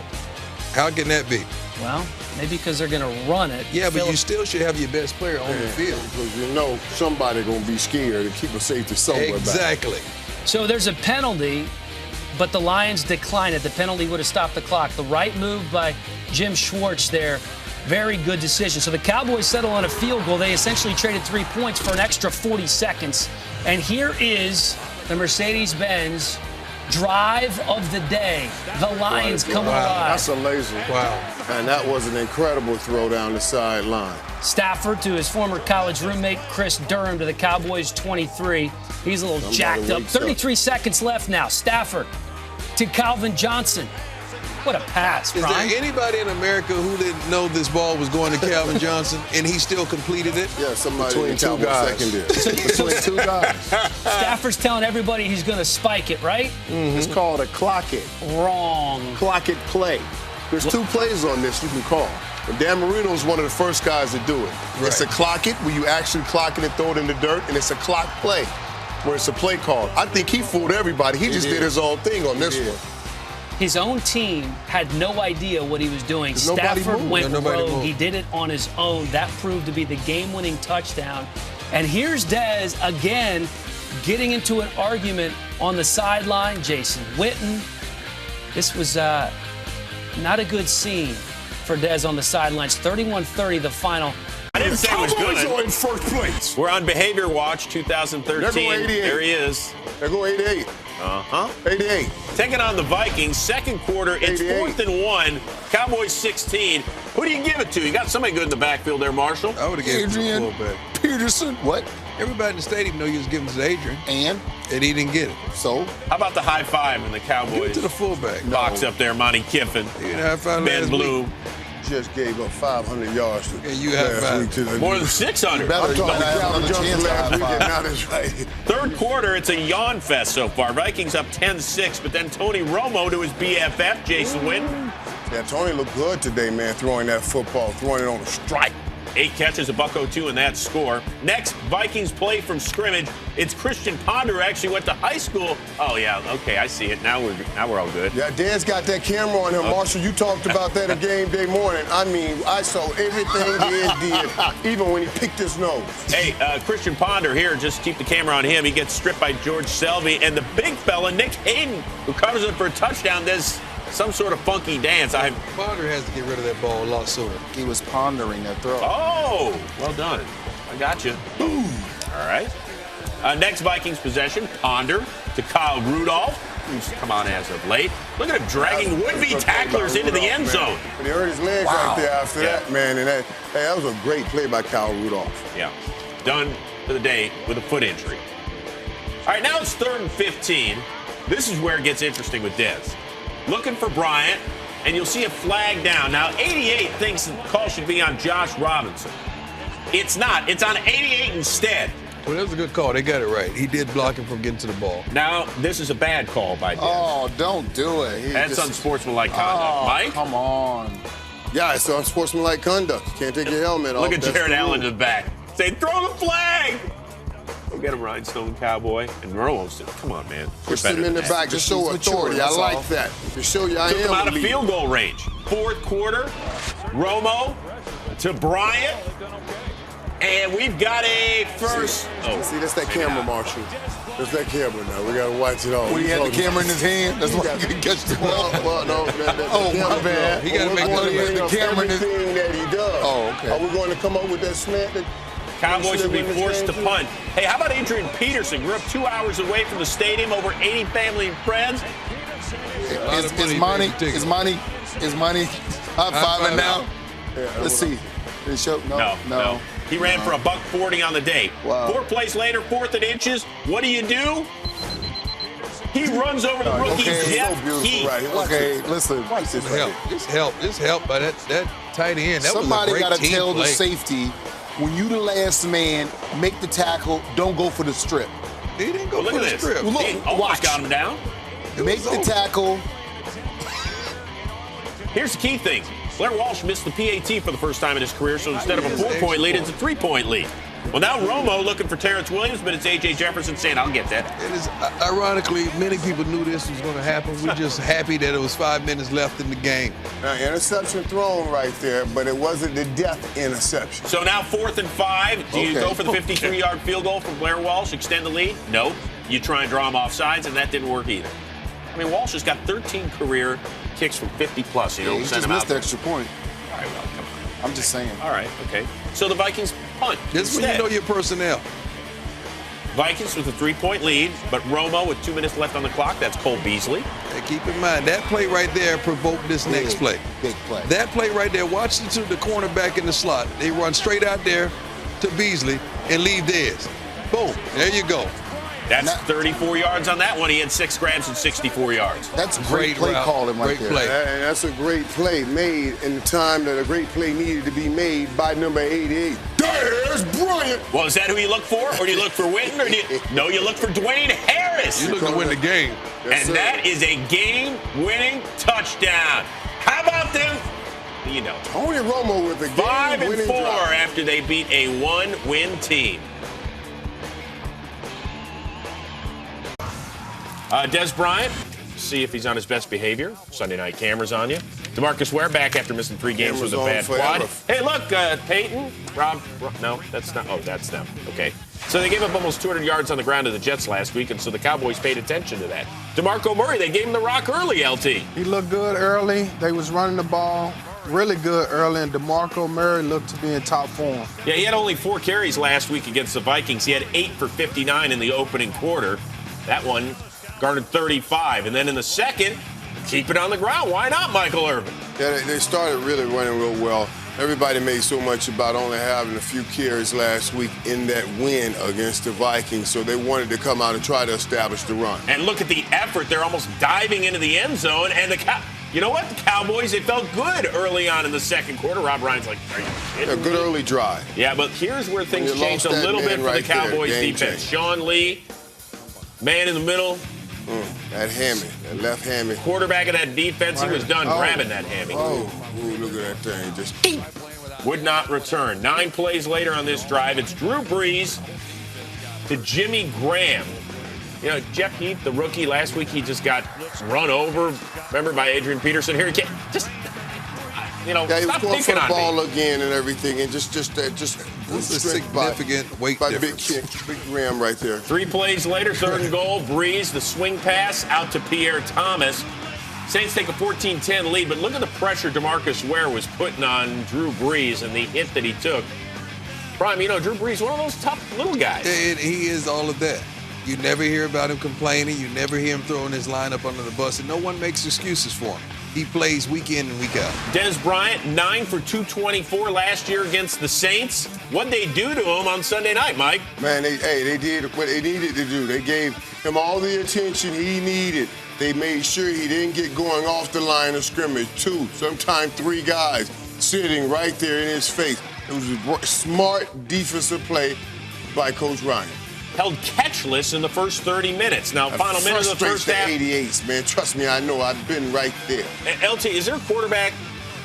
How can that be? Well, maybe because they're going to run it. Yeah, but you still should have your best player on the field. Because you know somebody going to be scared to keep a safety somewhere back. Exactly. So there's a penalty, but the Lions decline it. The penalty would have stopped the clock. The right move by Jim Schwartz there. Very good decision. So the Cowboys settle on a field goal. They essentially traded 3 points for an extra 40 seconds. And here is the Mercedes-Benz drive of the day. The Lions come alive. That's amazing. Wow. And that was an incredible throw down the sideline. Stafford to his former college roommate Chris Durham to the Cowboys 23. He's a little jacked up. 33 seconds left now. Stafford to Calvin Johnson. What a pass, Is Brian. there anybody in America who didn't know this ball was going to Calvin Johnson and he still completed it? Yeah, somebody Between in two Cowboys guys. secondary. Between 2 guys. Stafford's telling everybody he's going to spike it, right? It's called a clock it. Wrong. Clock it play. There's 2 plays on this you can call. And Dan Marino's one of the first guys to do it. Right. It's a clock it, where you actually clock it and throw it in the dirt, and it's a clock play, where it's a play call. I think he fooled everybody. He just did his own thing on this one. His own team had no idea what he was doing. Nobody Stafford moved. went Nobody rogue. moved. He did it on his own. That proved to be the game-winning touchdown. And here's Dez again getting into an argument on the sideline. Jason Witten. This was not a good scene for Dez on the sidelines. 31-30 the final. I didn't say it was Cowboys are good. in first place. We're on Behavior Watch 2013. They're going 88. There he is. They go 88. 88. Taking on the Vikings. Second quarter, it's 88. 4th and 1. Cowboys 16. Who do you give it to? You got somebody good in the backfield there, Marshall. I would have given it to the Adrian fullback. Peterson. What? Everybody in the stadium knew you was giving it to Adrian, And and he didn't get it. so How about the high five in the Give it Cowboys to the fullback. box up there? Monty Kiffin, You know, I found Ben last Blue. week. just gave up 500 yards to Yeah, you have last five. week to the More than 600. better I'm talking You better have Calvin another Johnson chance to last high week, five. and now that's right. Third quarter, it's a yawn fest so far. Vikings up 10-6, but then Tony Romo to his BFF, Jason Witten. Yeah, Tony looked good today, man, throwing that football, throwing it on a strike. 8 catches, $102 in that score. Next, Vikings play from scrimmage. It's Christian Ponder who actually went to high school. Oh yeah, okay, I see it. Now we're all good. Yeah, Dan's got that camera on him. Marshall, you talked about that a game day morning. I mean, I saw everything Dan did, even when he picked his nose. Hey, Christian Ponder here, just keep the camera on him. He gets stripped by George Selvey, and the big fella, Nick Hayden, who covers it for a touchdown, does some sort of funky dance. Ponder has to get rid of that ball a lot sooner. He was pondering that throw. Oh, well done. I got you. Boom. All right. Next Vikings possession, Ponder to Kyle Rudolph, who's come on as of late. Look at him dragging would-be tacklers into the end zone. But he hurt his legs right there after that, man. And that was a great play by Kyle Rudolph. Yeah. Done for the day with a foot injury. All right, now it's 3rd and 15. This is where it gets interesting with Dez. Looking for Bryant, and you'll see a flag down. Now, 88 thinks the call should be on Josh Robinson. It's not. It's on 88 instead. Well, that was a good call. They got it right. He did block him from getting to the ball. Now, this is a bad call by Dez. Oh, don't do it. That's unsportsmanlike conduct. Mike? Come on. Yeah, it's unsportsmanlike conduct. You can't take your helmet off. Look at That's Jared the Allen rule. in the back. Say, throw the flag! Go get him, Rhinestone Cowboy. And Romo said, come on, man. You're Push him better in the than that. back to show He's mature, authority. I that's like all. that. To show you I Took him out am a of leader. field goal range. Fourth quarter, Romo to Bryant. And we've got a first. Oh, See, that's that camera, Marshall. It's that camera now. We got to watch it all. When he had the camera in his hand, that's why he could catch the ball. Well, no, my bad. He got to make sure he had the camera in his hand. Everything that he does. Oh, okay. Are we going to come up with that slant? Cowboys will be forced to punt. Hey, how about Adrian Peterson? Grew up 2 hours away from the stadium, over 80 family and friends. Is Monty high-fiving now? Yeah, Let's see. Did it show? No. He ran for $140 on the day. Wow. 4 plays later, 4th and inches. What do? He runs over the rookie Jeff Heath. Right. Okay, listen. Just help by that tight end. That Somebody was a great got to team tell play. the safety, when you the last man, make the tackle, don't go for the strip. He didn't go Look for at the this. strip. Look, He almost watch. got him down. Make the tackle. Here's the key thing. Blair Walsh missed the PAT for the first time in his career, so instead of a 4-point lead, it's a 3-point lead. Well, now Romo looking for Terrence Williams, but it's A.J. Jefferson saying, I'll get that. It is, ironically, many people knew this was going to happen. We're just happy that it was 5 minutes left in the game. Interception thrown right there, but it wasn't the death interception. So now 4th and 5. Do you go for the 53-yard field goal from Blair Walsh, extend the lead? No. You try and draw him off sides, and that didn't work either. I mean, Walsh has got 13 career kicks from 50-plus. You know, He send just him missed out. the extra point. All right, well, come on. I'm just saying. All right, okay. So the Vikings punt. This is when you know your personnel. Vikings with a 3-point lead, but Romo with 2 minutes left on the clock. That's Cole Beasley. Hey, keep in mind, that play right there provoked this next play. Big play. That play right there, watch the cornerback in the slot. They run straight out there to Beasley and leave theirs. Boom, there you go. That's 34 yards on that one. He had 6 grabs and 64 yards. That's great play route. calling right Great there. play. And that's a great play made in the time that a great play needed to be made by number 88. There's Bryant. Well, is that who you look for? Or do you look for Witten? Or do you... No, you look for Dwayne Harris. You look to win the game. Yes, And sir. that is a game-winning touchdown. How about them? You know, Tony Romo with the 5 and 4 game-winning drive. after they beat a 1-win team. Des Bryant, see if he's on his best behavior. Sunday night cameras on you. DeMarcus Ware back after missing 3 games Cameras with a on bad forever. quad. Hey, look, Peyton, Rob, no, that's not. Oh, that's them. Okay. So they gave up almost 200 yards on the ground to the Jets last week, and so the Cowboys paid attention to that. DeMarco Murray, they gave him the rock early, LT. He looked good early. They was running the ball really good early, and DeMarco Murray looked to be in top form. Yeah, he had only 4 carries last week against the Vikings. He had 8 for 59 in the opening quarter. That one garnered 35. And then in the second, keep it on the ground. Why not, Michael Irvin? Yeah, they started really running real well. Everybody made so much about only having a few carries last week in that win against the Vikings, so they wanted to come out and try to establish the run. And look at the effort. They're almost diving into the end zone. And you know what? The Cowboys, they felt good early on in the second quarter. Rob Ryan's like, are you kidding A good me? early drive. Yeah, but here's where things you changed a lost that little bit man for the right there, Cowboys game defense. changer. Sean Lee, man in the middle. That hammy, that left hammy. Quarterback of that defense, he was done grabbing that hammy. Oh, ooh, look at that thing. Just Would not return. 9 plays later on this drive, it's Drew Brees to Jimmy Graham. You know, Jeff Heath, the rookie, last week he just got run over, remember, by Adrian Peterson. Here he came. Just, you know, yeah, he was stop going for picking the on ball me. again and everything, and just This is a significant weight by difference. Big Graham right there. 3 plays later, 3rd and goal. Brees, the swing pass out to Pierre Thomas. Saints take a 14-10 lead, but look at the pressure DeMarcus Ware was putting on Drew Brees and the hit that he took. Prime, you know, Drew Brees, one of those tough little guys. And he is all of that. You never hear about him complaining. You never hear him throwing his lineup under the bus, and no one makes excuses for him. He plays week in and week out. Des Bryant, 9 for 224 last year against the Saints. What'd they do to him on Sunday night, Mike? Man, they did what they needed to do. They gave him all the attention he needed. They made sure he didn't get going off the line of scrimmage. 2, sometimes 3 guys sitting right there in his face. It was a smart defensive play by Coach Ryan. Held catchless in the first 30 minutes. Now, final minute of the first half. 88s, man. Trust me, I know. I've been right there. LT, is there a quarterback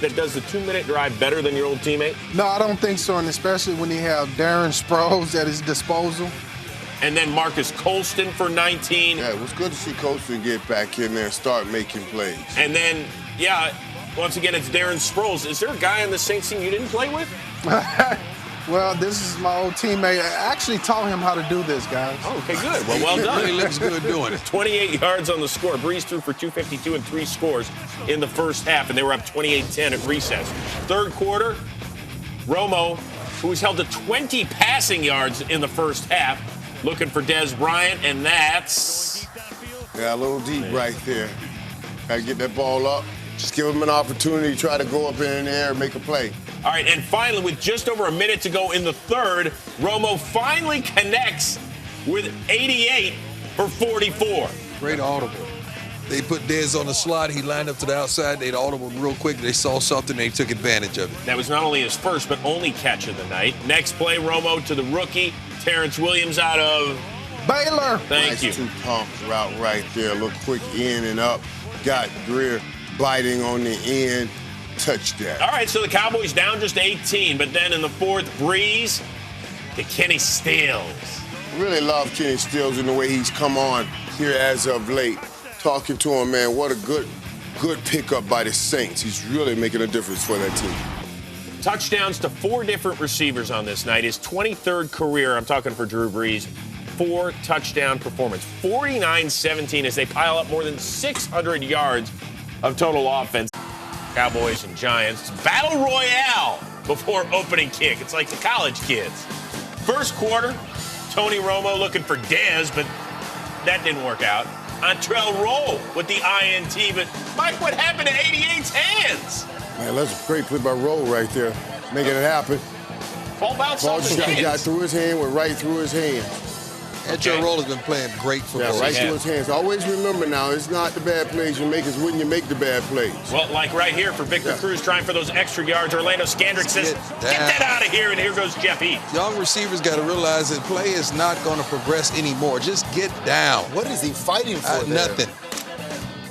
that does the 2-minute drive better than your old teammate? No, I don't think so, and especially when you have Darren Sproles at his disposal. And then Marcus Colston for 19. Yeah, it was good to see Colston get back in there and start making plays. And then, yeah, once again, it's Darren Sproles. Is there a guy on the Saints team you didn't play with? Well, this is my old teammate. I actually taught him how to do this, guys. Oh, okay, good. Well done. He looks good doing it. 28 yards on the score. Breeze threw for 252 and 3 scores in the first half, and they were up 28-10 at recess. Third quarter, Romo, who was held to 20 passing yards in the first half, looking for Dez Bryant, and that's... Yeah, a little deep right there. Got to get that ball up. Just give him an opportunity to try to go up in the air and make a play. All right, and finally, with just over a minute to go in the third, Romo finally connects with 88 for 44. Great audible. They put Dez on the slot. He lined up to the outside. They'd audible real quick. They saw something. They took advantage of it. That was not only his first, but only catch of the night. Next play, Romo to the rookie, Terrence Williams out of Baylor. Thank you. Nice two-pump route right there. A little quick in and up. Got Greer biting on the end. Touchdown. All right, so the Cowboys down just 18, but then in the fourth, Breeze to Kenny Stills. Really love Kenny Stills and the way he's come on here as of late. Talking to him, man, what a good pickup by the Saints. He's really making a difference for that team. Touchdowns to 4 different receivers on this night. His 23rd career, I'm talking for Drew Brees, 4 touchdown performance. 49-17 as they pile up more than 600 yards of total offense. Cowboys and Giants. Battle Royale before opening kick. It's like the college kids. First quarter, Tony Romo looking for Dez, but that didn't work out. Antrell Roll with the INT, but Mike, what happened to 88's hands? Man, that's a great play by Roll right there, making it happen. Ball bounced Ball off his just got hands. through his hand, went right through his hand. Antrell Roll has been playing great football. Yeah, right through his hands. Always remember now, it's not the bad plays you make, it's when you make the bad plays. Well, like right here for Victor Cruz trying for those extra yards. Orlando Scandrick says, get that out of here, and here goes Jeff Heath. Young receivers got to realize that play is not going to progress anymore. Just get down. What is he fighting for there? Nothing.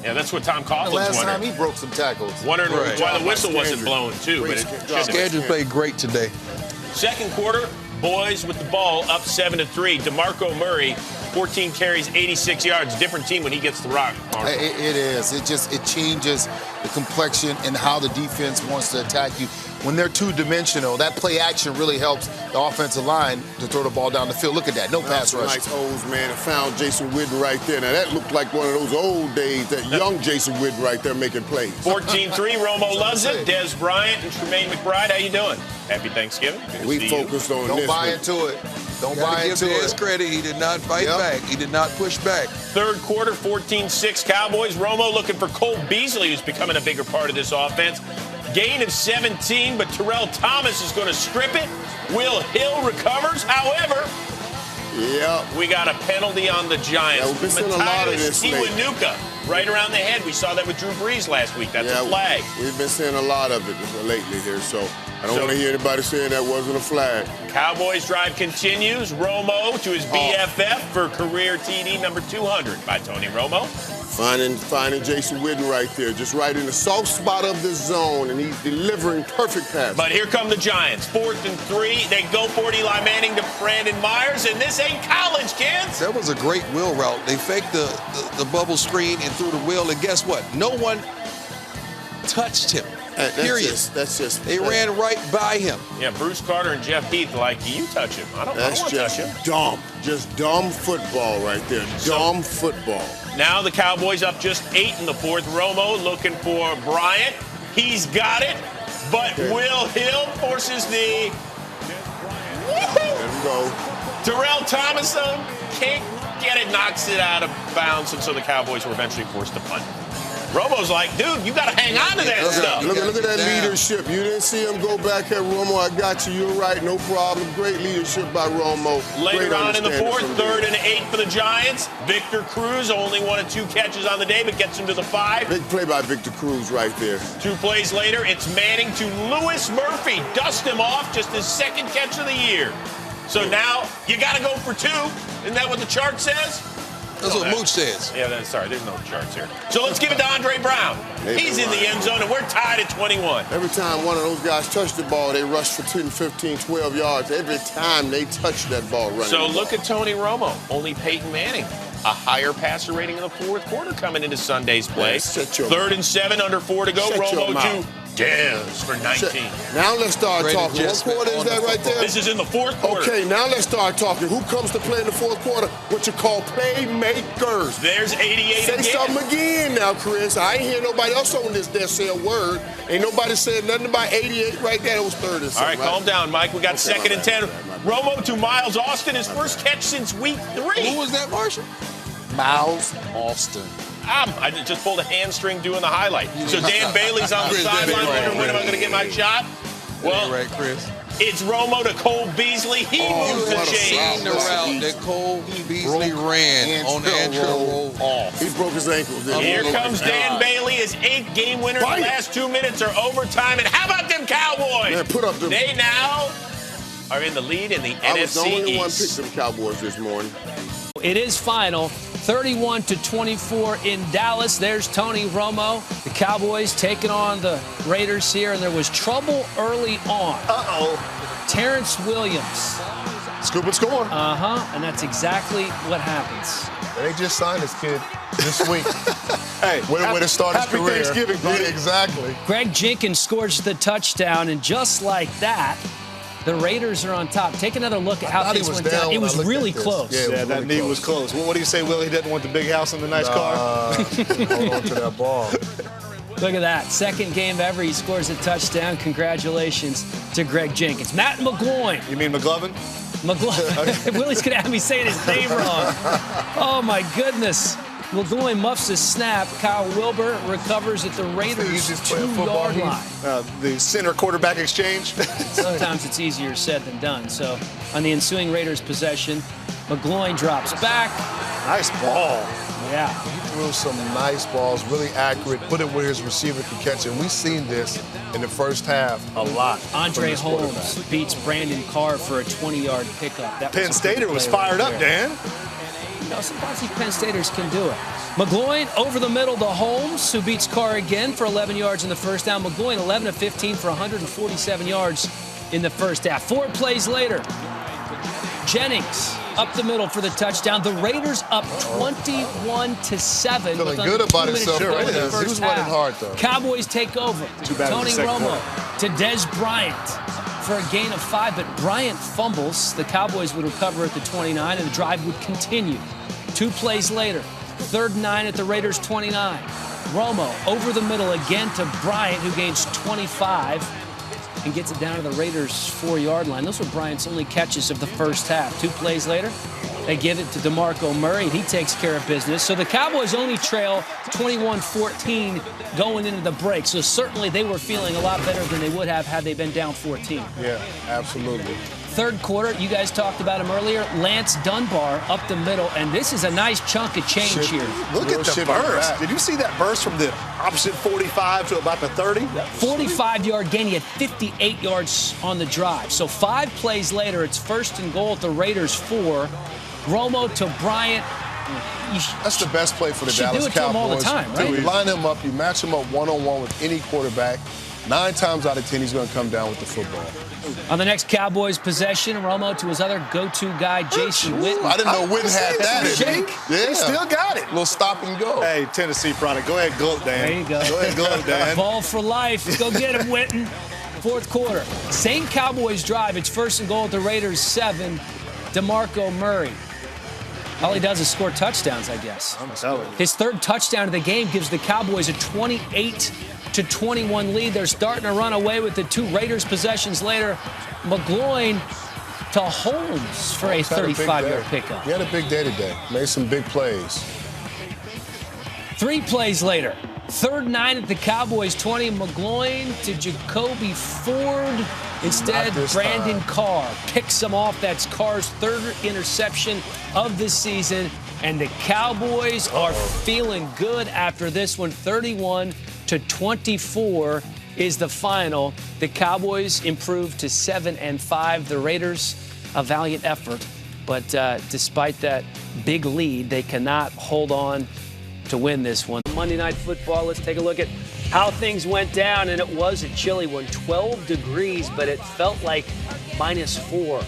Yeah, that's what Tom Coughlin's Last wondering. time he broke some tackles. Wondering why the whistle wasn't blown, too. But Scandrick played great today. Second quarter, boys with the ball up 7-3. DeMarco Murray, 14 carries, 86 yards. Different team when he gets the rock. It is. It changes the complexion and how the defense wants to attack you. When they're two-dimensional, that play action really helps the offensive line to throw the ball down the field. Look at that. No pass rush. Nice holes, man. I found Jason Witten right there. Now, that looked like one of those old days, that young Jason Witten right there making plays. 14-3, Romo loves it. Dez Bryant and Tremaine McBride, how you doing? Happy Thanksgiving. Good to We see focused on this. Don't buy into it. Don't buy Give into Dez it. credit. He did not fight back. He did not push back. Third quarter, 14-6 Cowboys. Romo looking for Cole Beasley, who's becoming a bigger part of this offense. Gain of 17, but Terrell Thomas is going to strip it. Will Hill recovers. However, we got a penalty on the Giants. Yeah, we've been seeing a lot of this lately. Tiwanuka, right around the head. We saw that with Drew Brees last week. That's a flag. We've been seeing a lot of it lately here, so I don't want to hear anybody saying that wasn't a flag. Cowboys drive continues. Romo to his BFF for career TD number 200 by Tony Romo. Finding Jason Witten right there, just right in the soft spot of the zone, and he's delivering perfect passes. But here come the Giants. 4th and 3. They go for it. Eli Manning to Brandon Myers, and this ain't college, kids. That was a great wheel route. They faked the bubble screen and threw the wheel, and guess what? No one touched him. Period. They ran right by him. Yeah, Bruce Carter and Jeff Heath like, you touch him. I don't want to touch him. Just dumb football right there. Dumb football. Now the Cowboys up just 8 in the fourth. Romo looking for Bryant. He's got it, but Will Hill forces the... There we go. Terrell Thomas, though, can't get it, knocks it out of bounds, and so the Cowboys were eventually forced to punt. Romo's like, dude, you got to hang on to that stuff. Look at that leadership. You didn't see him go back at Romo. I got you. You're right. No problem. Great leadership by Romo. Later on in the fourth, 3rd and 8 for the Giants. Victor Cruz only 1 of 2 catches on the day, but gets him to the 5. Big play by Victor Cruz right there. 2 plays later, it's Manning to Lewis Murphy. Dust him off, just his 2nd catch of the year. So now you got to go for 2. Isn't that what the chart says? That's what Mooch says. Yeah, sorry, there's no charts here. So let's give it to Andre Brown. He's in the end zone, and we're tied at 21. Every time one of those guys touched the ball, they rushed for 10, 15, 12 yards. Every time they touched that ball running. So look at Tony Romo. Only Peyton Manning. A higher passer rating in the fourth quarter coming into Sunday's play. 3rd and 7, under 4 to go. Romo to Dez for 19. Now let's start Great talking. What adjustment quarter is on that the right there? This is in the fourth quarter. Okay, now let's start talking. Who comes to play in the fourth quarter? What you call playmakers. There's 88 Say again. something again now, Chris. I ain't hear nobody else on this that say a word. Ain't nobody said nothing about 88 right there. It was third and All right, calm down, Mike. We got Okay, second and 10. Romo to Miles Austin, his first catch since week 3. Who was that, Marshall? Miles Austin. I just pulled a hamstring doing the highlight. So Dan Bailey's on the Chris, sideline right, wondering when am I going to get my shot? Well, right, Chris. it's Romo to Cole Beasley. He moves the You chain. seen the route that Cole Beasley ran on the Andrew off. He broke his ankle. didn't he? Here comes Dan Bailey, his 8th game winner. The Right. last 2 minutes are overtime. And how about them Cowboys? Man, put up them. They now are in the lead in the I was the NFC only one picked East. them Cowboys this morning. It is final, 31-24 in Dallas. There's Tony Romo. The Cowboys taking on the Raiders here, and there was trouble early on. Terrence Williams. Scoop and score. And that's exactly what happens. They just signed this kid this week. Hey, way to start his happy career. Thanksgiving, buddy. Yeah, exactly. Greg Jenkins scores the touchdown, and just like that, the Raiders are on top. Take another look at how things went down. It was really close. Yeah, that knee was close. What do you say, Will? He doesn't want the big house and the nice car? Hold on to that ball. Look at that. Second game ever. He scores a touchdown. Congratulations to Greg Jenkins. Matt McGloin. You mean McGlovin? Willie's going to have me saying his name wrong. Oh, my goodness. McGloin muffs his snap. Kyle Wilbur recovers at the Raiders' 2-yard line. The center quarterback exchange. Sometimes it's easier said than done. So on the ensuing Raiders possession, McGloin drops back. Nice ball. Yeah. He threw some nice balls, really accurate, put it where his receiver could catch it. We've seen this in the first half a lot. Andre Holmes beats Brandon Carr for a 20-yard pickup. That Penn Stater was fired up, Dan. You know, sometimes these Penn Staters can do it. McGloin over the middle to Holmes, who beats Carr again for 11 yards in the first down. McGloin 11 of 15 for 147 yards in the first half. 4 plays later, Jennings up the middle for the touchdown. The Raiders up 21-7. Feeling good about himself. Sure, he was running hard, though. Cowboys take over. Tony Romo to Dez Bryant for a gain of 5, but Bryant fumbles. The Cowboys would recover at the 29, and the drive would continue. 2 plays later, 3rd and 9 at the Raiders' 29. Romo over the middle again to Bryant, who gains 25 and gets it down to the Raiders' 4-yard line. Those were Bryant's only catches of the first half. 2 plays later, they give it to DeMarco Murray, and he takes care of business. So the Cowboys only trail 21-14 going into the break. So certainly they were feeling a lot better than they would have had they been down 14. Yeah, absolutely. Third quarter, you guys talked about him earlier, Lance Dunbar up the middle, and this is a nice chunk of change here. Look at the burst. Did you see that burst from the opposite 45 to about the 30? 45-yard gain. He had 58 yards on the drive. So 5 plays later, it's 1st and goal at the Raiders' 4. Romo to Bryant. That's the best play for the Dallas should do it to him all the Cowboys. time, right? You line him up, you match him up one-on-one with any quarterback. 9 times out of 10, he's going to come down with the football. On the next Cowboys possession, Romo to his other go-to guy, Jason Witten. I didn't know Witten had that. Yeah. He still got it. A little stop and go. Hey, Tennessee product. Go ahead, gloat, Dan. There you go. Go ahead, gloat, Dan. Ball for life. Go get him, Witten. 4th quarter. Same Cowboys drive. It's 1st and goal at the Raiders' 7. DeMarco Murray. All he does is score touchdowns, I guess. I'm telling you. His 3rd touchdown of the game gives the Cowboys a 28-21 lead. They're starting to run away with the 2 Raiders possessions later. McGloin to Holmes for a 35-yard pickup. He had a big day today. Made some big plays. 3 plays later, 3rd and 9 at the Cowboys' 20. McGloin to Jacoby Ford. Instead, Brandon Carr picks him off. That's Carr's 3rd interception of the season. And the Cowboys are feeling good after this one. 31-24 is the final. The Cowboys improved to 7-5. The Raiders, a valiant effort. But despite that big lead, they cannot hold on to win this one. Monday Night Football, let's take a look at how things went down, and it was a chilly one, 12 degrees, but it felt like -4.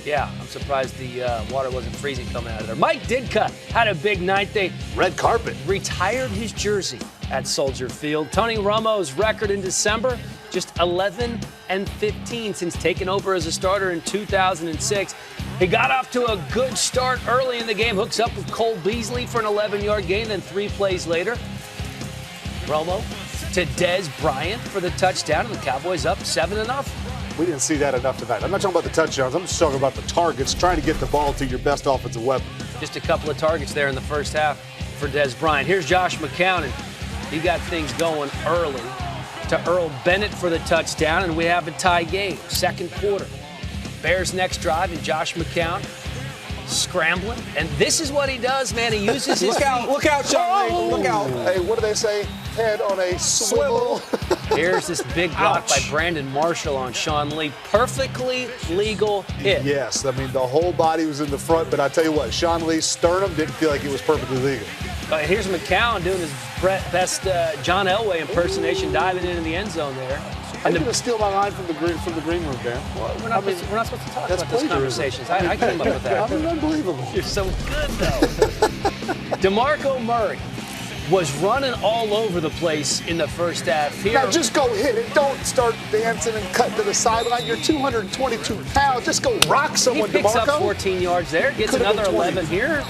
Yeah, I'm surprised the water wasn't freezing coming out of there. Mike Ditka had a big night. They red carpet retired his jersey at Soldier Field. Tony Romo's record in December, just 11-15 since taking over as a starter in 2006. He got off to a good start early in the game, hooks up with Cole Beasley for an 11-yard gain, then 3 plays later, Romo to Dez Bryant for the touchdown, and the Cowboys up 7-0. We didn't see that enough tonight. I'm not talking about the touchdowns. I'm just talking about the targets, trying to get the ball to your best offensive weapon. Just a couple of targets there in the first half for Dez Bryant. Here's Josh McCown, and he got things going early to Earl Bennett for the touchdown, and we have a tie game, second quarter. Bears next drive, and Josh McCown scrambling, and this is what he does, man. He uses his Look out, Sean. Oh! Look out. Hey, what do they say? Head on a swivel. Here's this big block by Brandon Marshall on Sean Lee. Perfectly legal hit. Yes, I mean, the whole body was in the front, but I tell you what, Sean Lee's sternum didn't feel like it was perfectly legal. Here's McCown doing his best John Elway impersonation, diving into the end zone there. I'm going to steal my line from the green room, Dan. Well, we're not supposed to talk about those conversations. I came up with that. I mean, unbelievable. You're so good, though. DeMarco Murray was running all over the place in the first half. Here, now just go hit it. Don't start dancing and cutting to the sideline. You're 222 pounds. Just go rock someone, he picks DeMarco. up 14 yards there. Gets another 11 here.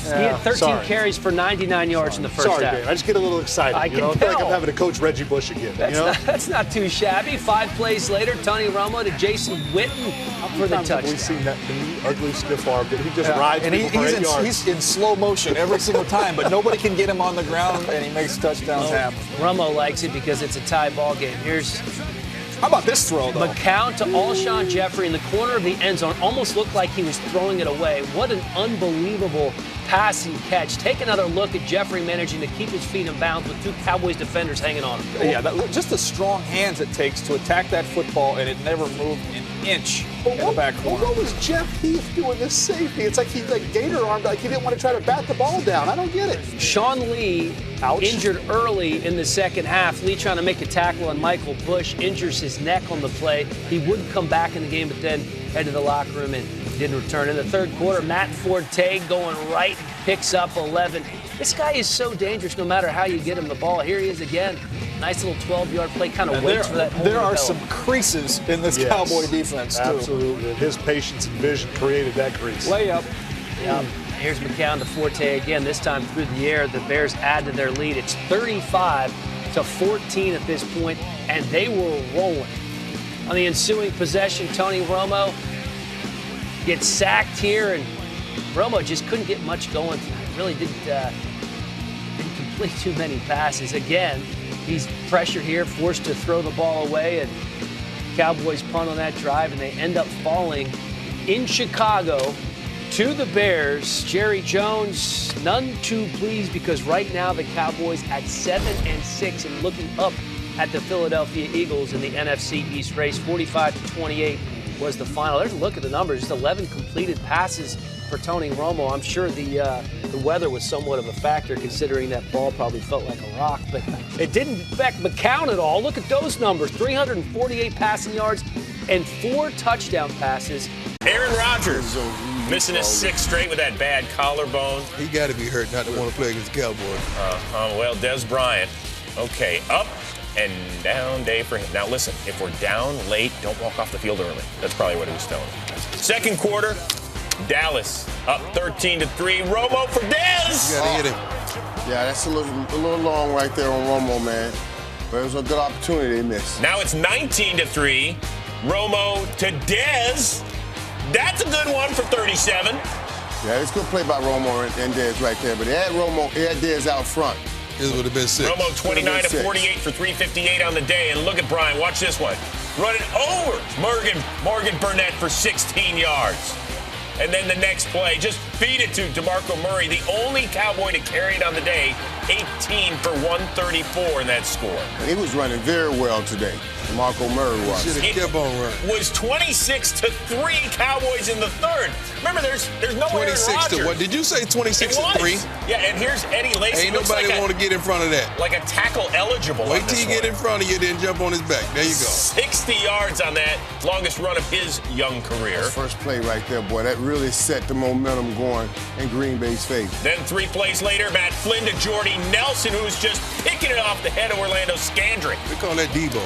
He had 13 carries for 99 yards in the first half. Dan. I just get a little excited. I feel like I'm having to coach Reggie Bush again. That's not too shabby. 5 plays later, Tony Romo to Jason Witten for the touchdown. We've seen that ugly stiff arm. He just rides and people for 8 yards. He's in slow motion every single time, but nobody can get him on the ground, and he makes touchdowns happen. Romo likes it because it's a tie ball game. How about this throw, though? McCown to Alshon Jeffrey in the corner of the end zone. Almost looked like he was throwing it away. What an unbelievable passing catch. Take another look at Jeffrey managing to keep his feet in bounds with 2 Cowboys defenders hanging on him. Yeah, just the strong hands it takes to attack that football, and it never moved an inch in the back corner. What was Jeff Heath doing this safety? It's like he gator armed, like he didn't want to try to bat the ball down. I don't get it. Sean Lee injured early in the second half. Lee trying to make a tackle on Michael Bush, injures his neck on the play. He would come back in the game, but then head to the locker room and didn't return. In the third quarter, Matt Forte going right, picks up 11. This guy is so dangerous no matter how you get him the ball. Here he is again. Nice little 12-yard play, kind of waits for that. There are some creases in this Cowboy defense, too. Absolutely. His patience and vision created that crease. Layup. Yep. Here's McCown to Forte again, this time through the air. The Bears add to their lead. It's 35-14 at this point, and they were rolling. On the ensuing possession, Tony Romo gets sacked here, and Romo just couldn't get much going tonight. Really didn't complete too many passes. Again, he's pressured here, forced to throw the ball away, and Cowboys punt on that drive, and they end up falling in Chicago to the Bears. Jerry Jones, none too pleased because right now the Cowboys at 7-6 and looking up at the Philadelphia Eagles in the NFC East race. 45-28 was the final. There's a look at the numbers. Just 11 completed passes for Tony Romo. I'm sure the weather was somewhat of a factor considering that ball probably felt like a rock, but it didn't affect McCown at all. Look at those numbers, 348 passing yards and 4 touchdown passes. Aaron Rodgers missing his 6th straight with that bad collarbone. He got to be hurt not to want to play against the Cowboys. Well, Dez Bryant, okay, up and down day for him. Now listen, if we're down late, don't walk off the field early. That's probably what he was telling him. Second quarter, Dallas up 13-3. Romo for Dez. You got to hit him. Yeah, that's a little long right there on Romo, man. But it was a good opportunity they missed. Now it's 19-3. Romo to Dez. That's a good one for 37. Yeah, it's a good play by Romo and Dez right there. But they had Dez out front. This would have been 6. Romo 29-48 for 358 on the day. And look at Brian. Watch this one. Running over Morgan Burnett for 16 yards. And then the next play, just feed it to DeMarco Murray, the only Cowboy to carry it on the day, 18 for 134 in that score. And he was running very well today. DeMarco Murray was. Should have kept on running. Was 26-3 Cowboys in the third. Remember, there's no Aaron 26 Rodgers. to what? Did you say 26-3? Yeah, and here's Eddie Lacy. Ain't nobody want to get in front of that. Like a tackle eligible. Wait till you get in front of you, then jump on his back. There you go. 60 yards on that longest run of his young career. His first play right there, boy. That really set the momentum going in Green Bay's favor. Then 3 plays later, Matt Flynn to Jordy Nelson, who's just picking it off the head of Orlando Scandrick. We call that Debo.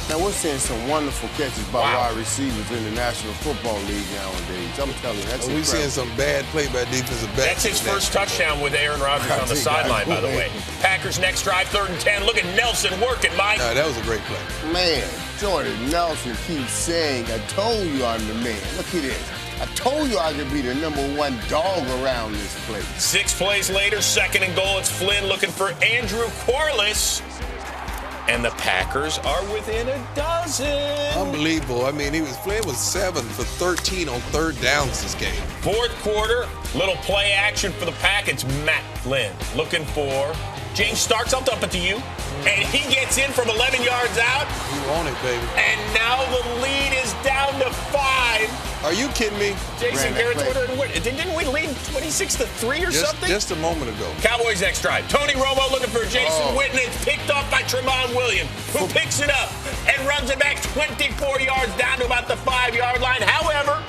Now, we're seeing some wonderful catches by wide receivers in the National Football League nowadays. I'm telling you, that's We're seeing some bad play by defensive backs. That's his first touchdown with Aaron Rodgers on the sideline, by the way. Packers next drive, 3rd and 10. Look at Nelson working, Mike. No, that was a great play. Man, Jordan Nelson keeps saying, I told you I'm the man. Look at this. I told you I could be the #1 dog around this place. 6 plays later, 2nd and goal. It's Flynn looking for Andrew Corliss. And the Packers are within a dozen. Unbelievable. I mean, Flynn was 7 for 13 on 3rd downs this game. 4th quarter, little play action for the Pack. It's Matt Flynn looking for James Starks. I'll dump it to you. And he gets in from 11 yards out. You on it, baby. And now the lead is down to 5. Are you kidding me? Jason Garrett's didn't we lead 26-3 or something? Just a moment ago. Cowboys next drive. Tony Romo looking for Jason Witten. It's picked off by Tramon Williams, who picks it up and runs it back 24 yards down to about the 5-yard line. However,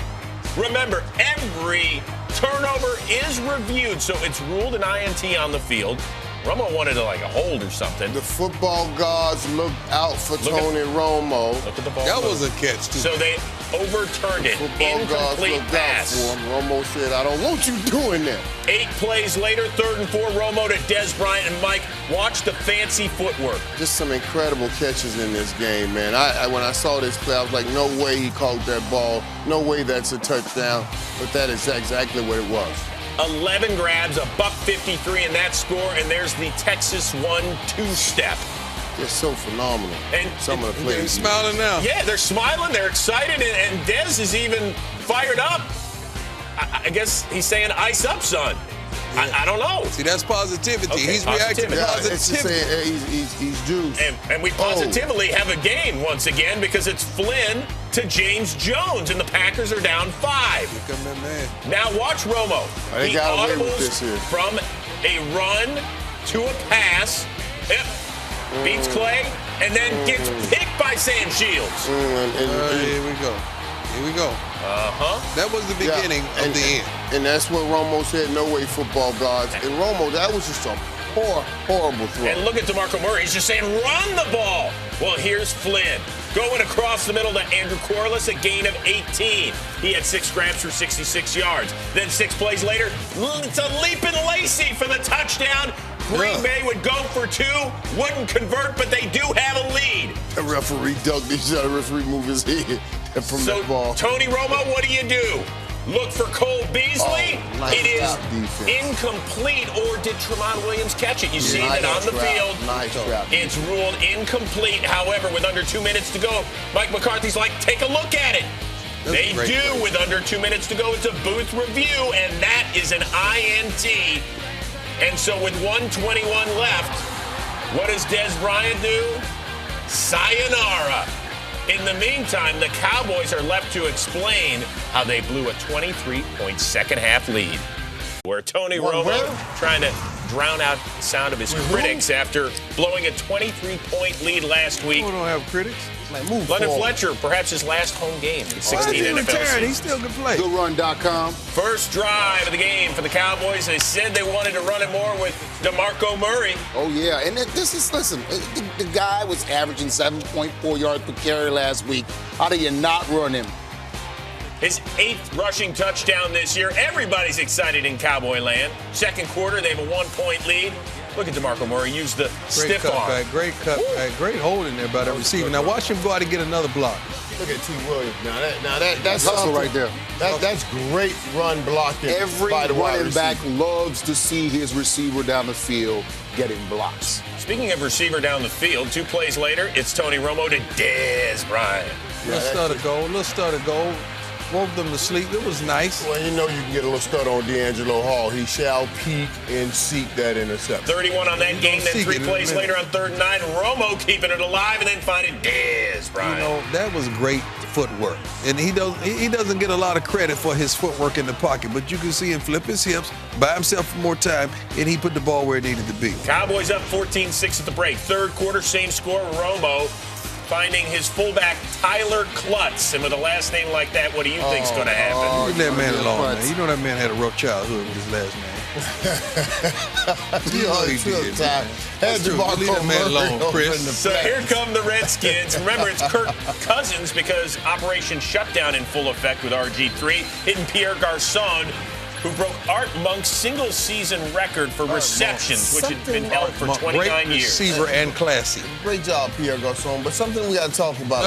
remember, every turnover is reviewed, so it's ruled an INT on the field. Romo wanted a hold or something. The football gods looked out for Tony Romo. Look at the ball. That was a catch, too. So they overturned it. Incomplete pass. For him. Romo said, I don't want you doing that. 8 plays later, 3rd and 4, Romo to Dez Bryant. And Mike, watch the fancy footwork. Just some incredible catches in this game, man. When I saw this play, I was like, no way he caught that ball. No way that's a touchdown. But that is exactly what it was. 11 grabs, $153 in that score, and there's the Texas 1-2 step. They're so phenomenal. And some of the plays. They're smiling now. Yeah, they're smiling, they're excited, and Dez is even fired up. I guess he's saying, ice up, son. I don't know. See, that's positivity. Okay, he's reacting to positivity. He's juiced. And we positively have a gain once again because it's Flynn to James Jones, and the Packers are down 5. Here come that man. Now watch Romo. They got away with this He here. from a run to a pass. Yep. Beats Clay, and then gets picked by Sam Shields. Here we go. Here we go. That was the beginning of the end. And that's what Romo said, no way, football gods. And Romo, that was just a horrible throw. And look at DeMarco Murray. He's just saying, run the ball. Well, here's Flynn. Going across the middle to Andrew Corliss, a gain of 18. He had 6 grabs for 66 yards. Then 6 plays later, it's a leaping Lacey for the touchdown. Green Bay would go for 2, wouldn't convert, but they do have a lead. The referee ducked each other. The referee moved his head from that ball. Tony Romo, what do? Look for Cole Beasley. It is incomplete, or did Tramon Williams catch it? You see that on the field. It's ruled incomplete. However, with under 2 minutes to go, Mike McCarthy's like, take a look at it. They do with under 2 minutes to go. It's a booth review, and that is an INT. And so with 1:21 left, what does Dez Bryant do? Sayonara. In the meantime, the Cowboys are left to explain how they blew a 23-point second-half lead. Where Tony Romo trying to drown out the sound of his critics after blowing a 23-point lead last week. We don't have critics. London Fletcher, perhaps his last home game in 16 NFL seasons. He still can play. GoodRun.com. First drive of the game for the Cowboys. They said they wanted to run it more with DeMarco Murray. Oh, yeah. And listen, the guy was averaging 7.4 yards per carry last week. How do you not run him? His 8th rushing touchdown this year. Everybody's excited in Cowboy land. Second quarter, they have a 1-point lead. Look at DeMarco Murray use the stiff arm. Great cutback. Great hold in there by the receiver. Now watch him go out and get another block. Look at T. Williams. That's hustle right there. That's great run blocking. Every running back loves to see his receiver down the field getting blocks. Speaking of receiver down the field, 2 plays later, it's Tony Romo to Dez Bryant. Let's start a goal. Woke them to sleep. It was nice. Well, you know you can get a little stud on D'Angelo Hall. He shall peek and seek that interception. 31 on that game, then 3 plays later on 3rd and 9. Romo keeping it alive and then finding Dez Bryant. You know, that was great footwork. And he doesn't get a lot of credit for his footwork in the pocket, but you can see him flip his hips, buy himself more time, and he put the ball where it needed to be. Cowboys up 14-6 at the break. 3rd quarter, same score. Romo finding his fullback, Tyler Klutz. And with a last name like that, what do you think's going to happen? Leave that man alone, man. You know that man had a rough childhood with his last name. So here come the Redskins. Remember, it's Kirk Cousins because Operation Shutdown in full effect with RG3, hitting Pierre Garçon, who broke Art Monk's single-season record for receptions, which had been held for 29 great years. Receiver and classy. Great job, Pierre Garçon, but something we got to talk about.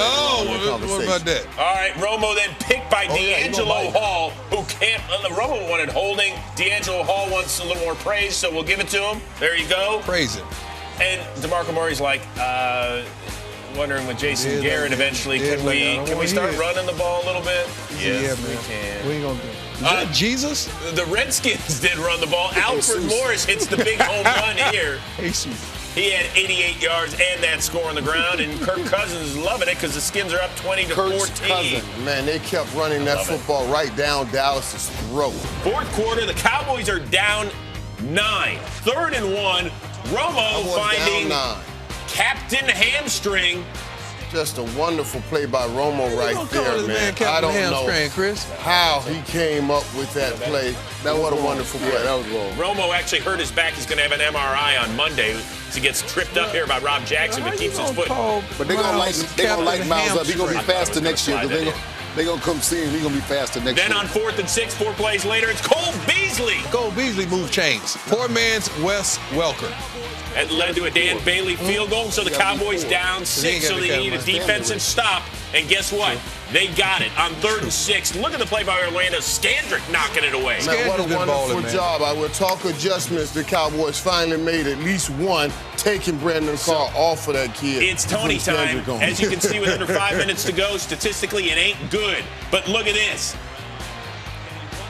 What about that? All right, Romo then picked by D'Angelo Hall, who can't. Romo wanted holding. D'Angelo Hall wants a little more praise, so we'll give it to him. There you go. Praise him. And DeMarco Murray's like, wondering with Jason Garrett eventually, can we start running the ball a little bit? Yes, we can. We ain't gonna do it. Is that Jesus? The Redskins did run the ball. Alfred Morris hits the big home run here. He had 88 yards and that score on the ground, and Kirk Cousins is loving it because the Skins are up 20-14. Man, they kept running that football right down Dallas's throat. Fourth quarter, the Cowboys are down 9. 3rd and 1. Romo finding Captain Hamstring. Just a wonderful play by Romo right there, man. I don't know how he came up with that play. What a wonderful play. That was Romo actually hurt his back. He's going to have an MRI on Monday. He gets tripped up here by Rob Jackson, but keeps his foot. But they're going to light Miles up. He's going to be faster next year. They're going to come see him. He's going to be faster next year. Then on 4th and 6, 4 plays later, it's Cole Beasley. Cole Beasley moved chains. Poor man's Wes Welker. That led to a Dan Bailey field goal, so the Cowboys down 6, so they need a defensive stop. And guess what? They got it on 3rd and 6. Look at the play by Orlando. Scandrick knocking it away. Man, what a wonderful job. I will talk adjustments. The Cowboys finally made at least one, taking Brandon Carr off of that kid. It's Tony time. As you can see, with under 5 minutes to go, statistically, it ain't good. But look at this.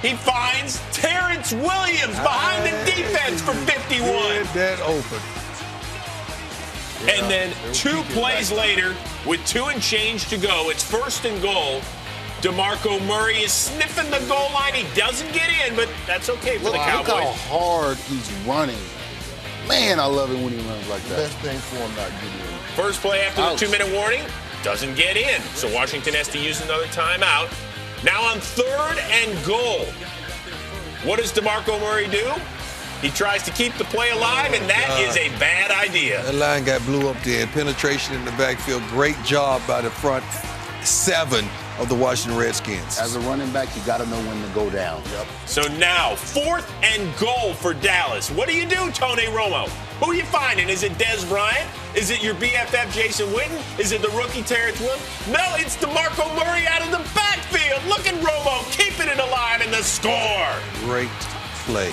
He finds Terrence Williams behind the defense for 51. Get that open. And then 2 plays later, with 2 and change to go, it's 1st and goal. DeMarco Murray is sniffing the goal line. He doesn't get in, but that's okay for the Cowboys. Look how hard he's running. Man, I love it when he runs like that. Best thing for him not getting in. First play after the 2-minute warning, doesn't get in. So Washington has to use another timeout. Now on 3rd and goal, what does DeMarco Murray do? He tries to keep the play alive, and that is a bad idea. That line got blew up there. Penetration in the backfield. Great job by the front 7 of the Washington Redskins. As a running back, you got to know when to go down. Yep. So now, 4th and goal for Dallas. What do you do, Tony Romo? Who are you finding? Is it Dez Bryant? Is it your BFF Jason Witten? Is it the rookie Terrence Williams? No, it's DeMarco Murray out of the backfield. Look at Romo keeping it alive in the score. Great play.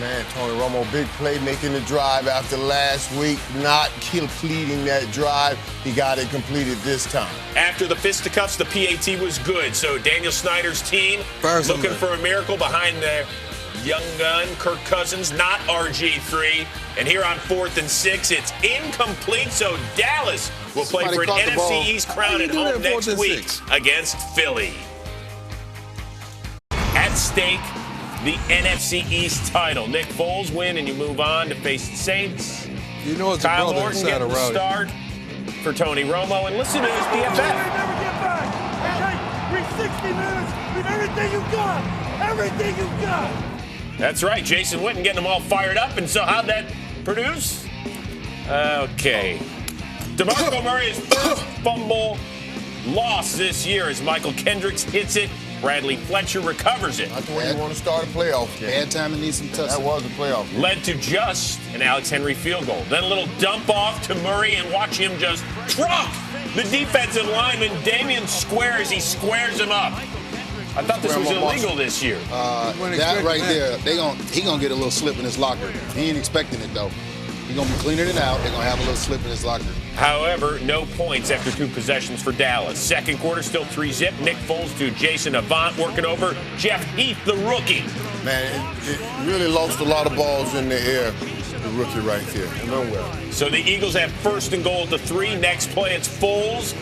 Man, Tony Romo, big play, making the drive after last week, not completing that drive. He got it completed this time. After the fisticuffs, the PAT was good. So Daniel Snyder's team looking for a miracle behind their young gun, Kirk Cousins, not RG3. And here on 4th and 6, it's incomplete. So Dallas will play for an NFC East crown at home next week against Philly. At stake, the NFC East title. Nick Foles win, and you move on to face the Saints. You know it's Kyle a brother Orton inside getting of the Rowdy. start for Tony Romo. And listen to his BFF. Never get back. Hey, 60 minutes with everything you got. Everything you got. That's right. Jason Witten getting them all fired up. And so how'd that produce? Okay. DeMarco Murray's first fumble loss this year as Michael Kendricks hits it. Bradley Fletcher recovers it. That's the way you want to start a playoff game. Bad time to need some touchdowns. That was a playoff game. Led to just an Alex Henry field goal. Then a little dump off to Murray, and watch him just truck the defensive lineman Damian Squares. He squares him up. I thought this was illegal this year. That right there, he gonna get a little slip in his locker. He ain't expecting it though. He's gonna be cleaning it out. They're gonna have a little slip in his locker. However, no points after 2 possessions for Dallas. Second quarter, still 3-zip. Nick Foles to Jason Avant working over Jeff Heath, the rookie. Man, it really lost a lot of balls in the air. The rookie right there. Nowhere. So the Eagles have 1st and goal at the 3. Next play, it's Foles.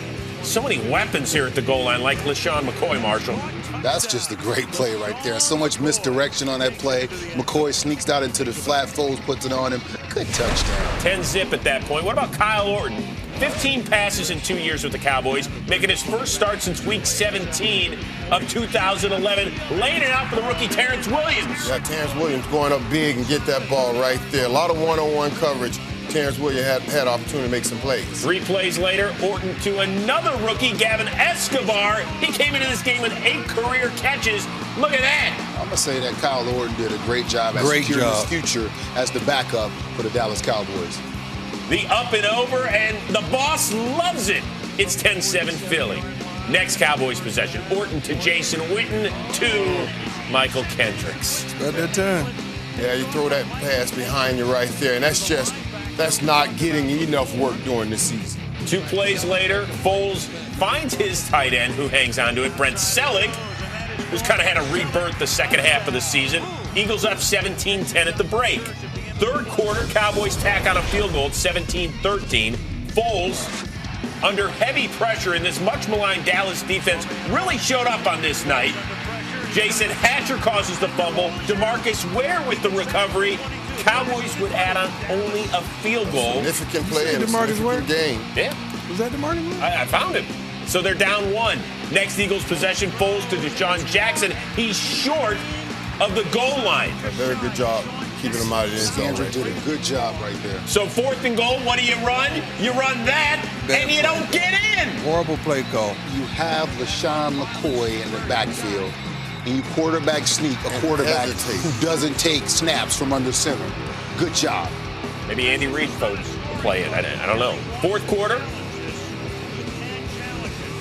So many weapons here at the goal line, like LaShawn McCoy, Marshall. That's just a great play right there. So much misdirection on that play. McCoy sneaks out into the flat. Foles puts it on him. Good touchdown. 10-zip at that point. What about Kyle Orton? 15 passes in 2 years with the Cowboys, making his first start since week 17 of 2011, laying it out for the rookie Terrence Williams. Yeah, Terrence Williams going up big and get that ball right there. A lot of one-on-one coverage. Terrence Williams had opportunity to make some plays. 3 plays later, Orton to another rookie, Gavin Escobar. He came into this game with 8 career catches. Look at that. I'm going to say that Kyle Orton did a great job at securing his future as the backup for the Dallas Cowboys. The up and over, and the boss loves it. It's 10-7 Philly. Next Cowboys possession, Orton to Jason Witten to Michael Kendricks. About that time. Yeah, you throw that pass behind you right there, and that's not getting enough work during the season. 2 plays later, Foles finds his tight end who hangs on to it, Brent Selleck, who's kind of had a rebirth the second half of the season. Eagles up 17-10 at the break. Third quarter, Cowboys tack on a field goal at 17-13. Foles, under heavy pressure in this much-maligned Dallas defense, really showed up on this night. Jason Hatcher causes the fumble. DeMarcus Ware with the recovery. Cowboys would add on only a field goal. Significant play in a significant game. Yeah. Was that DeMarcus Ware? I found him. So they're down 1. Next Eagles possession, Foles to Deshaun Jackson. He's short of the goal line. A very good job keeping him out of the end zone. Andrew did a good job right there. So 4th and goal, what do you run? You run that, and you don't get in. Horrible play call. You have LaShawn McCoy in the backfield, and you quarterback sneak a quarterback who doesn't take snaps from under center. Good job. Maybe Andy Reid folks will play it. I don't know. 4th quarter.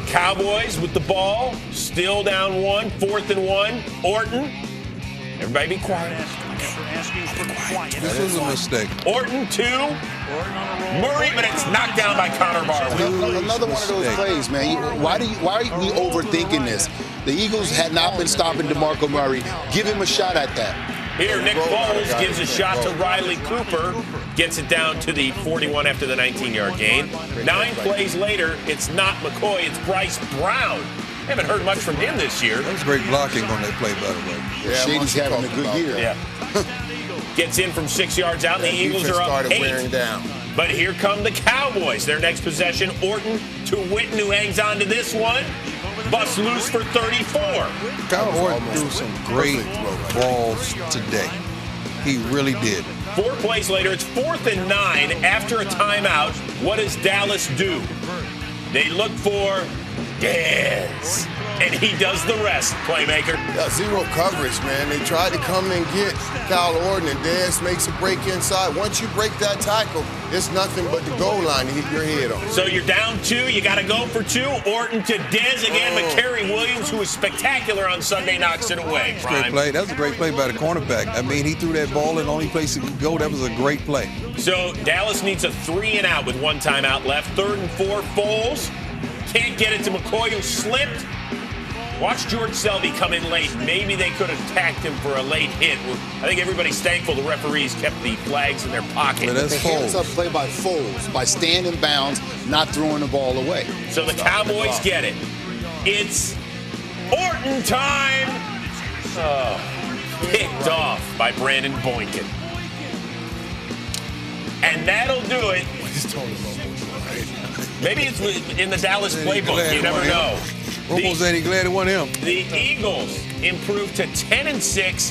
Cowboys with the ball, still down 1, 4th and 1. Orton. Everybody be quiet. This is a mistake. Orton to Murray, but it's knocked down by Connor Barwin. Another one of those plays, man. Why are we overthinking this? The Eagles had not been stopping DeMarco Murray. Give him a shot at that. Here, Nick Foles gives a shot to Riley Cooper, gets it down to the 41 after the 19-yard gain. 9 plays later, it's not McCoy, it's Bryce Brown. Haven't heard much from him this year. That was great blocking on that play, by the way. Yeah, Shady's having a good year. Yeah. Gets in from 6 yards out, and the Eagles are up 8. Wearing down. But here come the Cowboys. Their next possession, Orton to Witten, who hangs on to this one. Busts loose for 34. Kyle Orton threw some great balls today. He really did. 4 plays later, it's 4th and 9 after a timeout. What does Dallas do? They look for Dez, and he does the rest, playmaker. Yeah, 0 coverage, man. They tried to come and get Kyle Orton, and Dez makes a break inside. Once you break that tackle, it's nothing but the goal line to hit your head on. So you're down 2. You got to go for 2. Orton to Dez again, but Kerry Williams, who was spectacular on Sunday, knocks it away. Great play. That was a great play by the cornerback. I mean, he threw that ball in the only place it could go. That was a great play. So Dallas needs a 3 and out with 1 timeout left. 3rd and 4, Foles. Can't get it to McCoy, who slipped. Watch George Selvey come in late. Maybe they could have attacked him for a late hit. I think everybody's thankful the referees kept the flags in their pocket. But the hands-up play by Foles, by staying in bounds, not throwing the ball away. So the Cowboys get it. It's Orton time. Picked off by Brandon Boykin. And that'll do it. Maybe it's in the Dallas playbook. You never know. Romo said he glad it wasn't him. The Eagles improved to 10-6.